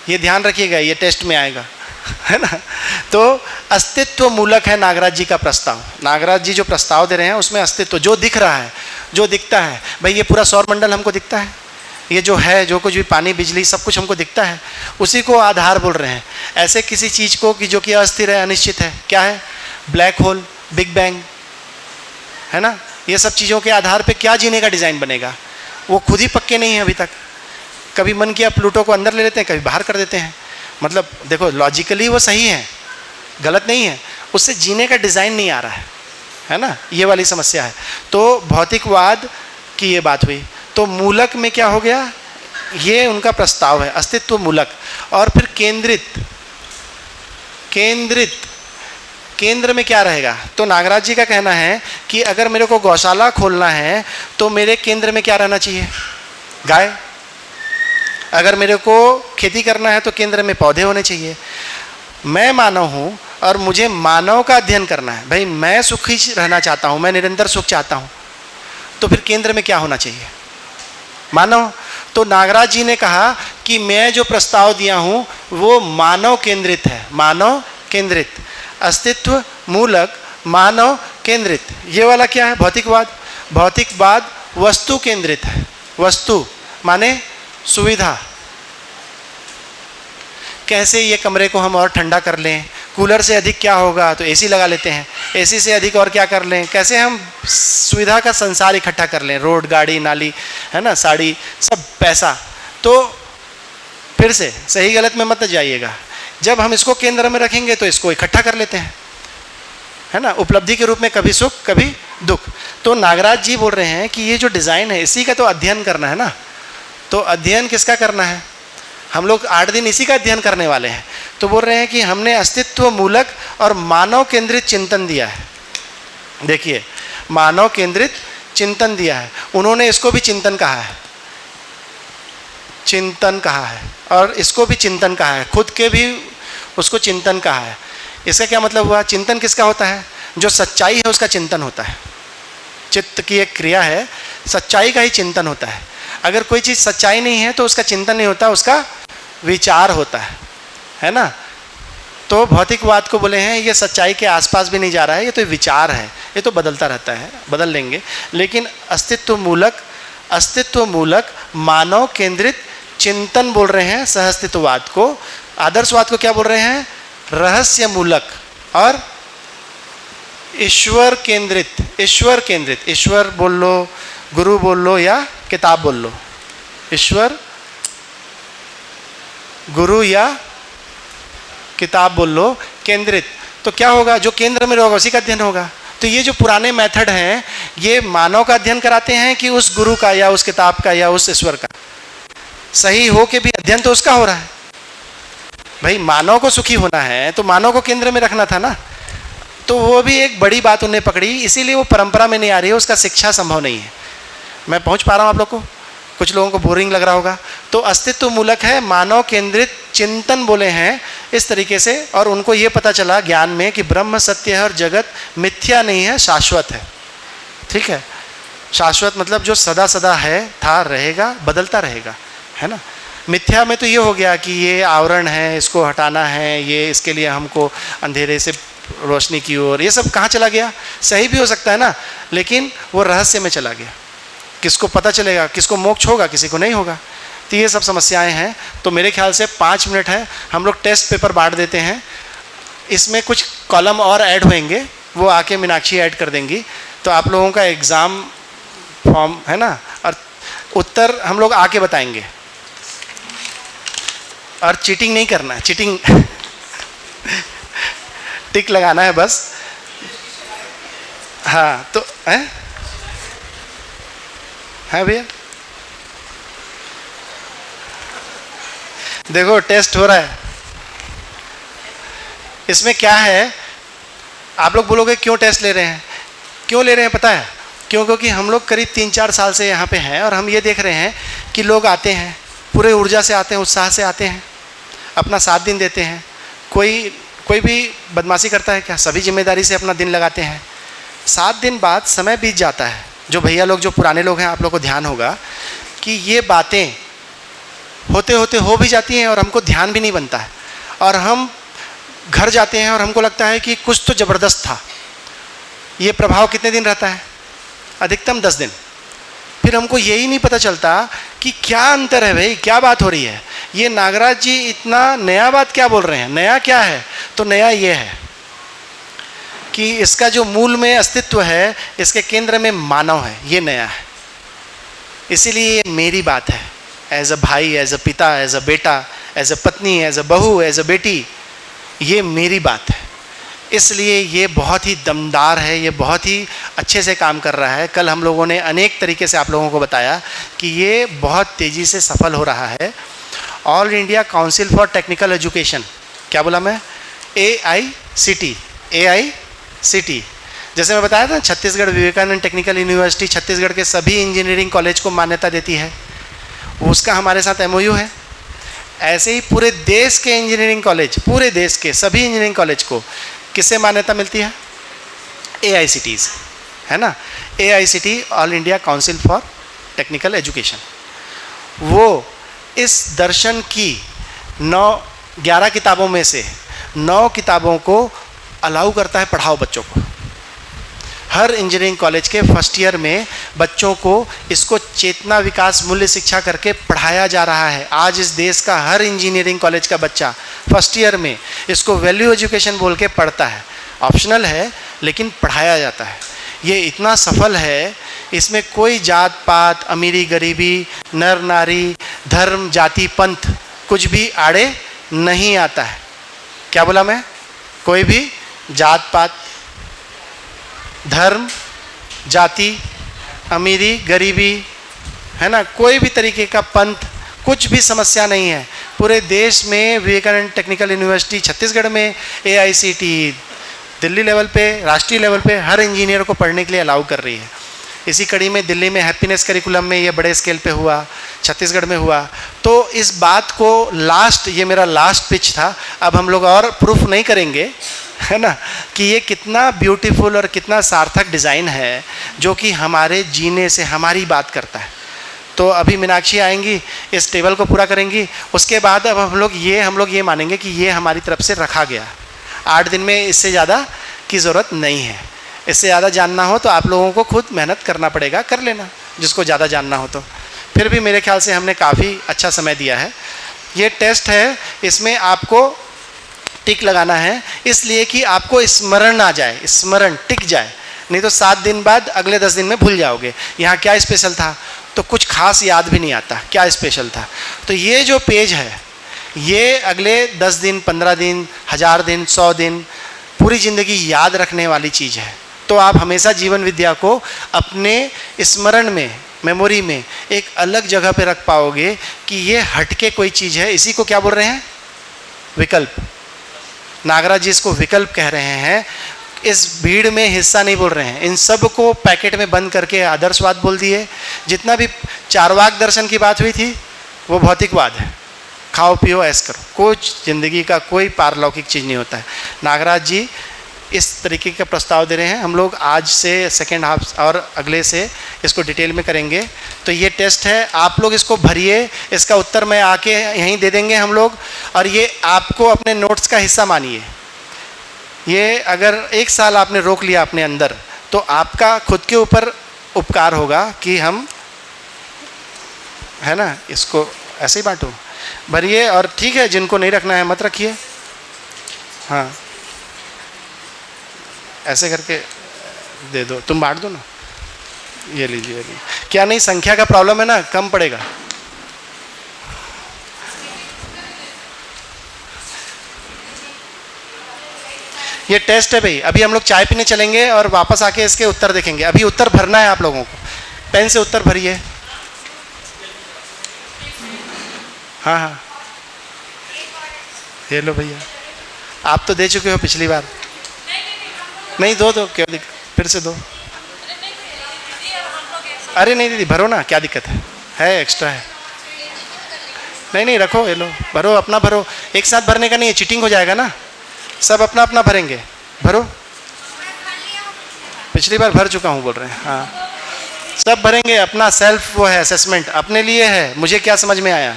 ये ध्यान रखिएगा, ये टेस्ट में आएगा, है ना। तो अस्तित्व मूलक है नागराज जी का प्रस्ताव। नागराज जी जो प्रस्ताव दे रहे हैं उसमें अस्तित्व, जो दिख रहा है, जो दिखता है, भाई ये पूरा सौर मंडल हमको दिखता है, ये जो है, जो कुछ भी पानी बिजली सब कुछ हमको दिखता है, उसी को आधार बोल रहे हैं। ऐसे किसी चीज़ को कि जो कि अस्थिर है, अनिश्चित है, क्या है, ब्लैक होल, बिग बैंग, है ना। ये सब चीज़ों के आधार पे क्या जीने का डिज़ाइन बनेगा, वो खुद ही पक्के नहीं है अभी तक। कभी मन किया प्लूटो को अंदर ले लेते हैं, कभी बाहर कर देते हैं। मतलब देखो लॉजिकली वो सही है, गलत नहीं है, उससे जीने का डिज़ाइन नहीं आ रहा है ना, ये वाली समस्या है। तो भौतिकवाद की ये बात हुई। तो मूलक में क्या हो गया, ये उनका प्रस्ताव है, अस्तित्व मूलक। और फिर केंद्र में क्या रहेगा, तो नागराज जी का कहना है कि अगर मेरे को गौशाला खोलना है तो मेरे केंद्र में क्या रहना चाहिए, गाय। अगर मेरे को खेती करना है तो केंद्र में पौधे होने चाहिए। मैं मानव हूँ और मुझे मानव का अध्ययन करना है, भाई मैं सुखी रहना चाहता हूँ, मैं निरंतर सुख चाहता हूँ, तो फिर केंद्र में क्या होना चाहिए? मानव। तो नागराज जी ने कहा कि मैं जो प्रस्ताव दिया हूं वो मानव केंद्रित है, मानव केंद्रित, अस्तित्व मूलक, मानव केंद्रित। ये वाला क्या है? भौतिकवाद। भौतिकवाद वस्तु केंद्रित है। वस्तु माने सुविधा, कैसे ये कमरे को हम और ठंडा कर लें, कूलर से अधिक क्या होगा तो एसी लगा लेते हैं, एसी से अधिक और क्या कर लें, कैसे हम सुविधा का संसार इकट्ठा कर लें, रोड, गाड़ी, नाली, है ना, साड़ी, सब पैसा। तो फिर से सही गलत में मत जाइएगा, जब हम इसको केंद्र में रखेंगे तो इसको इकट्ठा कर लेते हैं, है ना, उपलब्धि के रूप में, कभी सुख कभी दुख। तो नागराज जी बोल रहे हैं कि ये जो डिज़ाइन है इसी का तो अध्ययन करना है ना। तो अध्ययन किसका करना है? हम लोग 8 दिन इसी का अध्ययन करने वाले हैं। तो बोल रहे हैं कि हमने अस्तित्व मूलक और मानव केंद्रित चिंतन दिया है। देखिए, मानव केंद्रित चिंतन दिया है, उन्होंने इसको भी चिंतन कहा है, चिंतन कहा है, और इसको भी चिंतन कहा है, खुद के भी उसको चिंतन कहा है। इसका क्या मतलब हुआ? चिंतन किसका होता है? जो सच्चाई है उसका चिंतन होता है। चित्त की एक क्रिया है, सच्चाई का ही चिंतन होता है। अगर कोई चीज़ सच्चाई नहीं है तो उसका चिंतन नहीं होता, उसका विचार होता है ना। तो भौतिकवाद को बोले हैं ये सच्चाई के आसपास भी नहीं जा रहा है, ये तो विचार है, ये तो बदलता रहता है, बदल लेंगे। लेकिन अस्तित्व मूलक मानव केंद्रित चिंतन बोल रहे हैं सहअस्तित्ववाद को। आदर्शवाद को क्या बोल रहे हैं? रहस्य मूलक और ईश्वर केंद्रित। ईश्वर केंद्रित, ईश्वर बोल लो, गुरु बोल लो या किताब बोल लो, ईश्वर, गुरु या किताब बोल लो, केंद्रित। तो क्या होगा? जो केंद्र में होगा उसी का अध्ययन होगा। तो ये जो पुराने मेथड हैं ये मानव का अध्ययन कराते हैं कि उस गुरु का या उस किताब का या उस ईश्वर का? सही हो के भी अध्ययन तो उसका हो रहा है। भाई मानव को सुखी होना है तो मानव को केंद्र में रखना था ना। तो वो भी एक बड़ी बात उन्हें पकड़ी, इसीलिए वो परंपरा में नहीं आ रही है, उसका शिक्षा संभव नहीं है। मैं पहुंच पा रहा हूँ आप लोग को? कुछ लोगों को बोरिंग लग रहा होगा। तो अस्तित्व मूलक है, मानव केंद्रित चिंतन बोले हैं इस तरीके से, और उनको ये पता चला ज्ञान में कि ब्रह्म सत्य है और जगत मिथ्या नहीं है, शाश्वत है। ठीक है, शाश्वत मतलब जो सदा सदा है, था, रहेगा, बदलता रहेगा, है ना। मिथ्या में तो ये हो गया कि ये आवरण है, इसको हटाना है, ये इसके लिए हमको अंधेरे से रोशनी की ओर, ये सब कहाँ चला गया? सही भी हो सकता है ना, लेकिन वो रहस्य में चला गया। किसको पता चलेगा? किसको मोक्ष होगा, किसी को नहीं होगा। तो ये सब समस्याएं हैं। तो मेरे ख्याल से 5 मिनट है, हम लोग टेस्ट पेपर बांट देते हैं, इसमें कुछ कॉलम और ऐड होंगे, वो आके मीनाक्षी ऐड कर देंगी। तो आप लोगों का एग्ज़ाम फॉर्म है ना, और उत्तर हम लोग आके बताएंगे। और चीटिंग नहीं करना है, चीटिंग टिक लगाना है बस। हाँ तो है भैया, देखो टेस्ट हो रहा है। इसमें क्या है, आप लोग बोलोगे क्यों टेस्ट ले रहे हैं? क्यों ले रहे हैं पता है? क्यों? क्योंकि हम लोग करीब 3-4 साल से यहाँ पे हैं और हम ये देख रहे हैं कि लोग आते हैं, पूरे ऊर्जा से आते हैं, उत्साह से आते हैं, अपना 7 दिन देते हैं। कोई भी बदमाशी करता है क्या? सभी जिम्मेदारी से अपना दिन लगाते हैं। 7 दिन बाद समय बीत जाता है। जो भैया लोग, जो पुराने लोग हैं, आप लोग को ध्यान होगा कि ये बातें होते होते हो भी जाती हैं और हमको ध्यान भी नहीं बनता है, और हम घर जाते हैं और हमको लगता है कि कुछ तो ज़बरदस्त था। ये प्रभाव कितने दिन रहता है? अधिकतम 10 दिन। फिर हमको यही नहीं पता चलता कि क्या अंतर है भाई, क्या बात हो रही है। ये नागराज जी इतना नया बात क्या बोल रहे हैं? नया क्या है? तो नया ये है कि इसका जो मूल में अस्तित्व है, इसके केंद्र में मानव है, ये नया है। इसीलिए ये मेरी बात है, एज अ भाई, एज अ पिता, एज अ बेटा, एज अ पत्नी, एज अ बहू, एज अ बेटी, ये मेरी बात है। इसलिए ये बहुत ही दमदार है, ये बहुत ही अच्छे से काम कर रहा है। कल हम लोगों ने अनेक तरीके से आप लोगों को बताया कि ये बहुत तेज़ी से सफल हो रहा है। All India council for technical education, क्या बोला मैं? AICT, जैसे मैं बताया था, छत्तीसगढ़ विवेकानंद टेक्निकल यूनिवर्सिटी छत्तीसगढ़ के सभी इंजीनियरिंग कॉलेज को मान्यता देती है, उसका हमारे साथ MOU है। ऐसे ही पूरे देश के इंजीनियरिंग कॉलेज, पूरे देश के सभी इंजीनियरिंग कॉलेज को किससे मान्यता मिलती है? AICT से। है ना, AICTE all India council for technical education, वो इस दर्शन की 11 किताबों में से 9 किताबों को अलाउ करता है पढ़ाओ बच्चों को। हर इंजीनियरिंग कॉलेज के फर्स्ट ईयर में बच्चों को इसको चेतना विकास मूल्य शिक्षा करके पढ़ाया जा रहा है। आज इस देश का हर इंजीनियरिंग कॉलेज का बच्चा फर्स्ट ईयर में इसको वैल्यू एजुकेशन बोल के पढ़ता है। ऑप्शनल है लेकिन पढ़ाया जाता है। ये इतना सफल है, इसमें कोई जात पात, अमीरी गरीबी, नर नारी, धर्म जाति पंथ कुछ भी आड़े नहीं आता है। क्या बोला मैं? कोई भी जात पात, धर्म जाति, अमीरी गरीबी, है ना, कोई भी तरीके का पंथ, कुछ भी समस्या नहीं है। पूरे देश में विवेकानंद टेक्निकल यूनिवर्सिटी छत्तीसगढ़ में AICTE दिल्ली लेवल पे, राष्ट्रीय लेवल पे हर इंजीनियर को पढ़ने के लिए अलाउ कर रही है। इसी कड़ी में दिल्ली में हैप्पीनेस करिकुलम में ये बड़े स्केल पे हुआ, छत्तीसगढ़ में हुआ। तो इस बात को ये मेरा लास्ट पिच था। अब हम लोग और प्रूफ नहीं करेंगे, है ना, कि ये कितना ब्यूटीफुल और कितना सार्थक डिज़ाइन है जो कि हमारे जीने से हमारी बात करता है। तो अभी मीनाक्षी आएंगी, इस टेबल को पूरा करेंगी। उसके बाद अब हम लोग ये मानेंगे कि ये हमारी तरफ से रखा गया। 8 दिन में इससे ज़्यादा की ज़रूरत नहीं है। इससे ज़्यादा जानना हो तो आप लोगों को खुद मेहनत करना पड़ेगा, कर लेना जिसको ज़्यादा जानना हो तो। फिर भी मेरे ख्याल से हमने काफ़ी अच्छा समय दिया है। ये टेस्ट है, इसमें आपको टिक लगाना है इसलिए कि आपको स्मरण आ जाए, स्मरण टिक जाए। नहीं तो 7 दिन बाद अगले 10 दिन में भूल जाओगे यहाँ क्या स्पेशल था, तो कुछ खास याद भी नहीं आता क्या स्पेशल था। तो ये जो पेज है ये अगले 10 दिन, 15 दिन, 1000 दिन, 100 दिन, पूरी ज़िंदगी याद रखने वाली चीज़ है। तो आप हमेशा जीवन विद्या को अपने स्मरण में, मेमोरी में एक अलग जगह पे रख पाओगे कि ये हटके कोई चीज़ है। इसी को क्या बोल रहे हैं? विकल्प। नागराज जी इसको विकल्प कह रहे हैं। इस भीड़ में हिस्सा नहीं बोल रहे हैं। इन सब को पैकेट में बंद करके आदर्शवाद बोल दिए। जितना भी चारवाक दर्शन की बात हुई थी वो भौतिकवाद है। खाओ पियो ऐश करो, कुछ ज़िंदगी का कोई पारलौकिक चीज़ नहीं होता है। नागराज जी इस तरीके का प्रस्ताव दे रहे हैं। हम लोग आज से सेकेंड हाफ और अगले से इसको डिटेल में करेंगे। तो ये टेस्ट है, आप लोग इसको भरिए, इसका उत्तर मैं आके यहीं दे देंगे हम लोग। और ये आपको अपने नोट्स का हिस्सा मानिए। ये अगर 1 साल आपने रोक लिया अपने अंदर तो आपका खुद के ऊपर उपकार होगा कि हम, है ना, इसको ऐसे ही बांटो, भरिए। और ठीक है, जिनको नहीं रखना है मत रखिए। हाँ, ऐसे करके दे दो, तुम बांट दो ना। ये लीजिए, क्या नहीं, संख्या का प्रॉब्लम है ना, कम पड़ेगा। ये टेस्ट है भाई। अभी हम लोग चाय पीने चलेंगे और वापस आके इसके उत्तर देखेंगे। अभी उत्तर भरना है आप लोगों को। पेन से उत्तर भरिए। हाँ हाँ, ये लो भैया, आप तो दे चुके हो पिछली बार। नहीं, दो क्या दिक्कत, फिर से दो। अरे नहीं दीदी, भरो ना, क्या दिक्कत है एक्स्ट्रा है। नहीं रखो, ये लो, भरो, अपना भरो। एक साथ भरने का नहीं है, चीटिंग हो जाएगा ना। सब अपना अपना भरेंगे, भरो। पिछली बार भर चुका हूँ बोल रहे हैं। हाँ, सब भरेंगे। अपना सेल्फ वो है, असेसमेंट अपने लिए है। मुझे क्या समझ में आया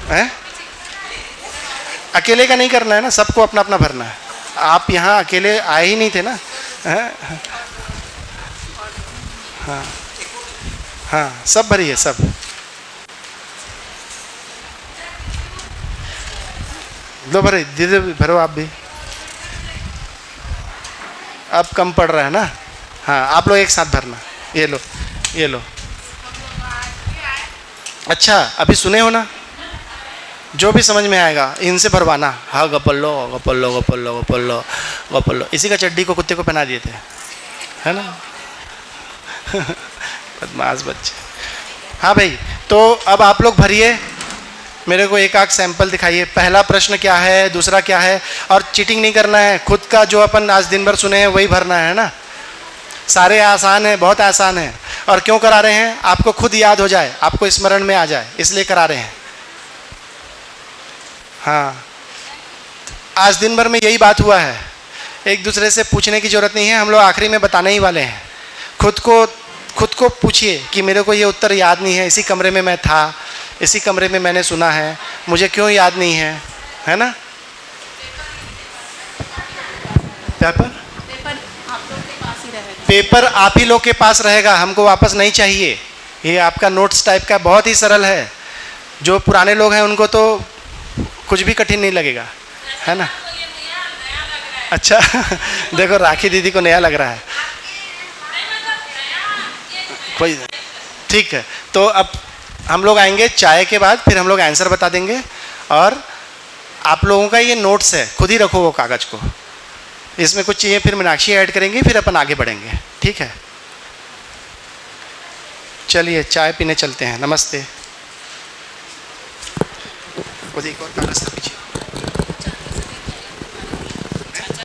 है? अकेले का नहीं करना है ना, सबको अपना अपना भरना है। आप यहाँ अकेले आए ही नहीं थे ना। हाँ हाँ, सब भरिए, सब। लो भरे, दीदी भरो आप भी। अब कम पड़ रहा है ना। हाँ, आप लोग एक साथ भरना। ये लो, ये लो। अच्छा, अभी सुने हो ना, जो भी समझ में आएगा इनसे भरवाना। हाँ, गपल्लो गपल्लो गपल्लो गपल्लो गपल्लो। इसी का चड्डी को कुत्ते को पहना दिए थे, है ना। बदमाश बच्चे। हाँ भाई, तो अब आप लोग भरिए। मेरे को एक आध सैंपल दिखाइए। पहला प्रश्न क्या है, दूसरा क्या है। और चीटिंग नहीं करना है, खुद का जो अपन आज दिन भर सुने हैं वही भरना है ना। सारे आसान है, बहुत आसान है। और क्यों करा रहे हैं? आपको खुद याद हो जाए, आपको स्मरण में आ जाए, इसलिए करा रहे हैं। हाँ, आज दिन भर में यही बात हुआ है। एक दूसरे से पूछने की ज़रूरत नहीं है, हम लोग आखिरी में बताने ही वाले हैं। खुद को पूछिए कि मेरे को ये उत्तर याद नहीं है, इसी कमरे में मैं था, इसी कमरे में मैंने सुना है, मुझे क्यों याद नहीं है ना? पेपर आप ही लोग के पास रहेगा, हमको वापस नहीं चाहिए। ये आपका नोट्स टाइप का बहुत ही सरल है। जो पुराने लोग हैं उनको तो कुछ भी कठिन नहीं लगेगा, है ना? अच्छा देखो राखी दीदी को नया लग रहा है, कोई ठीक है। तो अब हम लोग आएंगे चाय के बाद, फिर हम लोग आंसर बता देंगे। और आप लोगों का ये नोट्स है, खुद ही रखो वो कागज़ को, इसमें कुछ चाहिए फिर मीनाक्षी ऐड करेंगी, फिर अपन आगे बढ़ेंगे, ठीक है? चलिए चाय पीने चलते हैं। नमस्ते। एक और कागज़ पीछे।